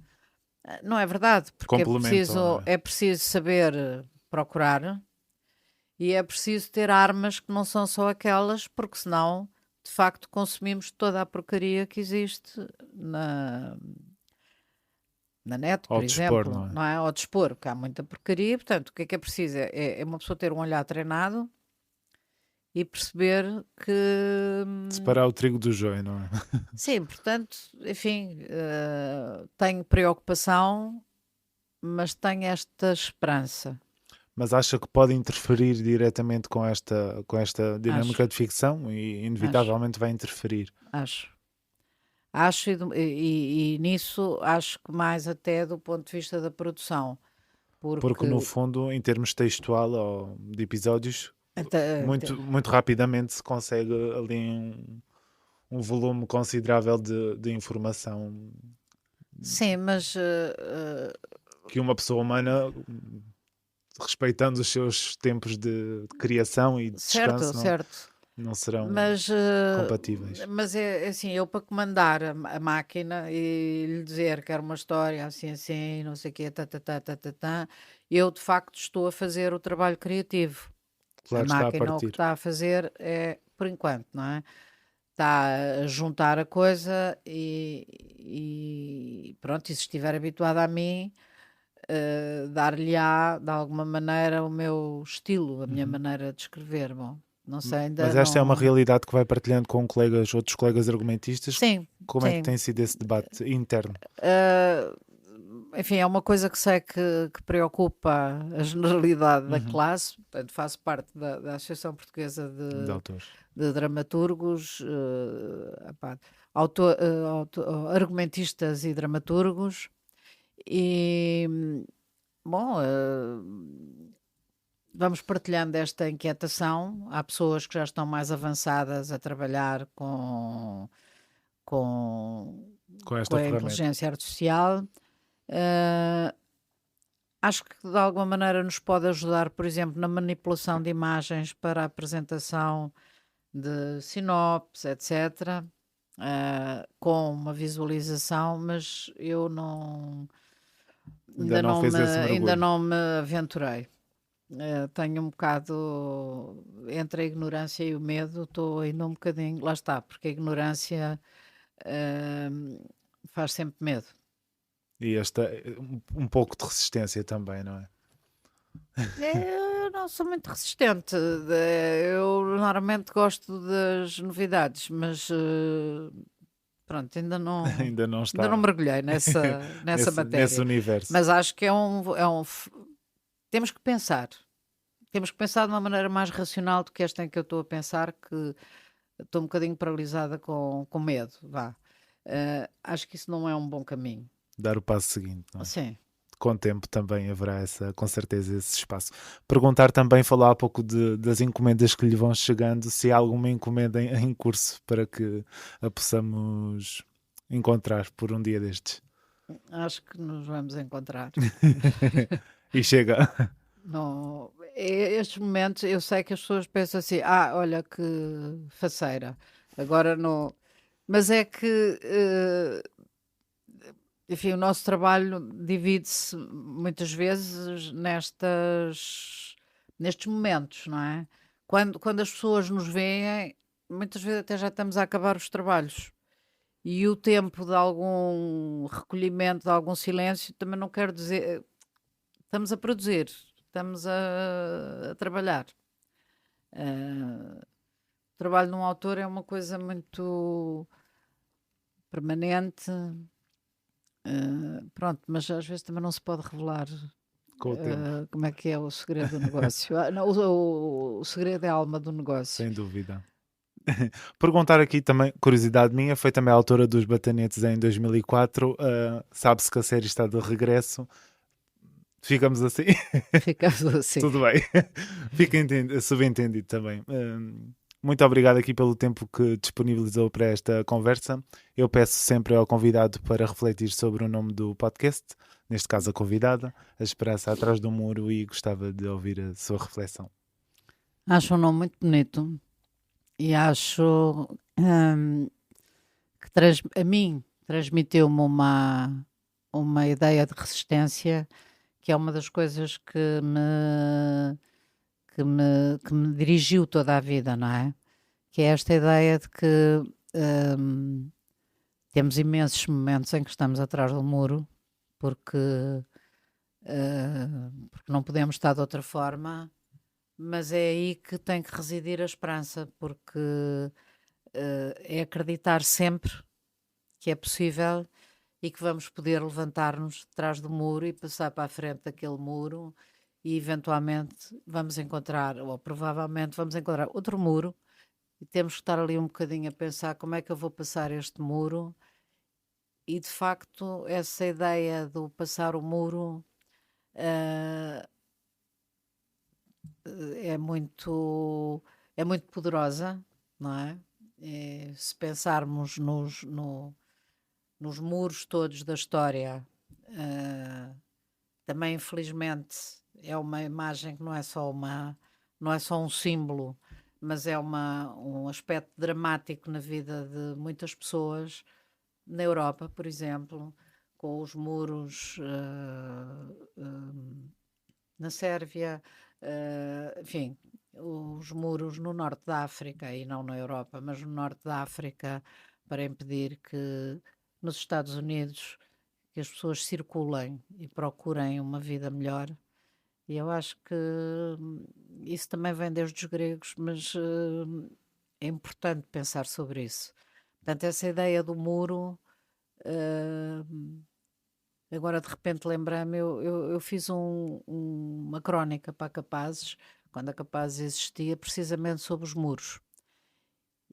Não é verdade, porque Complementam, não é? é preciso saber procurar e é preciso ter armas que não são só aquelas, porque senão, de facto, consumimos toda a porcaria que existe na net, Ao por dispor, exemplo, não é? não é? Ao dispor, porque há muita porcaria, portanto, o que é preciso? É uma pessoa ter um olhar treinado e perceber que... Separar o trigo do joio, não é? Sim, portanto, enfim, tenho preocupação, mas tenho esta esperança. Mas acha que pode interferir diretamente com esta dinâmica de ficção e inevitavelmente vai interferir. Acho e nisso acho que mais até do ponto de vista da produção. Porque no fundo, em termos textual ou de episódios, Até- muito rapidamente se consegue ali um volume considerável de informação Sim, mas que uma pessoa humana, respeitando os seus tempos de criação e de descanso, certo. não serão Mas, compatíveis. mas é assim, eu para comandar a máquina e lhe dizer que era uma história assim, não sei o quê, eu de facto estou a fazer o trabalho criativo. Claro, A está a máquina o que partir. está a fazer é, por enquanto, não é? Está a juntar a coisa e pronto, e se estiver habituada a mim, dar-lhe-á de alguma maneira o meu estilo, a minha maneira de escrever. Bom, Não sei, ainda Mas esta é uma não... realidade que vai partilhando com outros colegas argumentistas. Sim, Como é que sim. tem sido esse debate interno? Enfim, é uma coisa que sei que preocupa a generalidade da Uhum. classe. Portanto, faço parte da Associação Portuguesa De autores. de Dramaturgos, epá, argumentistas e dramaturgos. E, bom, vamos partilhando esta inquietação. Há pessoas que já estão mais avançadas a trabalhar com, Com com esta a ferramenta. inteligência artificial. Uh, Acho que de alguma maneira nos pode ajudar, por exemplo, na manipulação de imagens para a apresentação de sinopses, etc., com uma visualização, mas eu não Ainda não fez esse ainda mergulho. não me aventurei. Tenho um bocado entre a ignorância e o medo, estou ainda um bocadinho, lá está, porque a ignorância faz sempre medo. E um pouco de resistência também, não é? Eu não sou muito resistente. Eu normalmente gosto das novidades, mas pronto, Ainda não ainda não está mergulhei nessa nesse matéria. universo. Mas acho que temos que pensar. Temos que pensar de uma maneira mais racional do que esta em que eu estou a pensar, que estou um bocadinho paralisada com medo. Vá. Acho que isso não é um bom caminho. Dar o passo seguinte, não é? Sim. Com o tempo também haverá com certeza esse espaço. Perguntar também, falar um pouco das encomendas que lhe vão chegando, se há alguma encomenda em curso para que a possamos encontrar por um dia destes. Acho que nos vamos encontrar. E chega. Não, estes momentos eu sei que as pessoas pensam assim, olha que faceira, agora não. Mas é que, enfim, o nosso trabalho divide-se muitas vezes nestes momentos, não é? Quando as pessoas nos veem, muitas vezes até já estamos a acabar os trabalhos. E o tempo de algum recolhimento, de algum silêncio, também não quer dizer. Estamos a produzir, estamos a trabalhar. O trabalho de um autor é uma coisa muito permanente, pronto, mas às vezes também não se pode revelar Com o tempo, como é que é o segredo do negócio. Não, o segredo é a alma do negócio. sem dúvida. Perguntar aqui também, curiosidade minha, foi também a autora dos Batanetes em 2004. Sabe-se que a série está de regresso. Ficamos assim? Ficamos assim. Tudo bem. Fica subentendido também. Muito obrigado aqui pelo tempo que disponibilizou para esta conversa. Eu peço sempre ao convidado para refletir sobre o nome do podcast, neste caso a convidada, A Esperança Atrás do Muro, e gostava de ouvir a sua reflexão. Acho um nome muito bonito e acho que a mim transmitiu-me uma ideia de resistência, que é uma das coisas que me dirigiu toda a vida, não é? Que é esta ideia de que temos imensos momentos em que estamos atrás do muro, porque não podemos estar de outra forma, mas é aí que tem que residir a esperança, porque é acreditar sempre que é possível e que vamos poder levantar-nos de trás do muro e passar para a frente daquele muro e eventualmente vamos encontrar, ou provavelmente vamos encontrar outro muro, e temos que estar ali um bocadinho a pensar como é que eu vou passar este muro. E de facto essa ideia do passar o muro é muito poderosa, não é? Se pensarmos nos muros todos da história, também infelizmente é uma imagem que não é só um símbolo, mas é um aspecto dramático na vida de muitas pessoas. Na Europa, por exemplo, com os muros na Sérvia, enfim, os muros no norte da África, e não na Europa, mas no norte da África, para impedir que nos Estados Unidos que as pessoas circulem e procurem uma vida melhor. E eu acho que isso também vem desde os gregos, mas é importante pensar sobre isso. Portanto, essa ideia do muro, eh, agora de repente lembrei-me, eu fiz uma crónica para a Capazes, quando a Capazes existia, precisamente sobre os muros.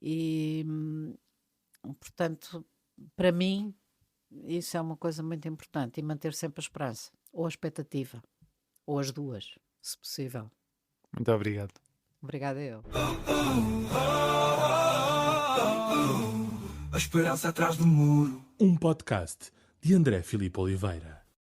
E, portanto, para mim, isso é uma coisa muito importante, e manter sempre a esperança, ou a expectativa, ou as duas, se possível. Muito obrigado. Obrigada eu. A esperança atrás do muro. Um podcast de André Filipe Oliveira.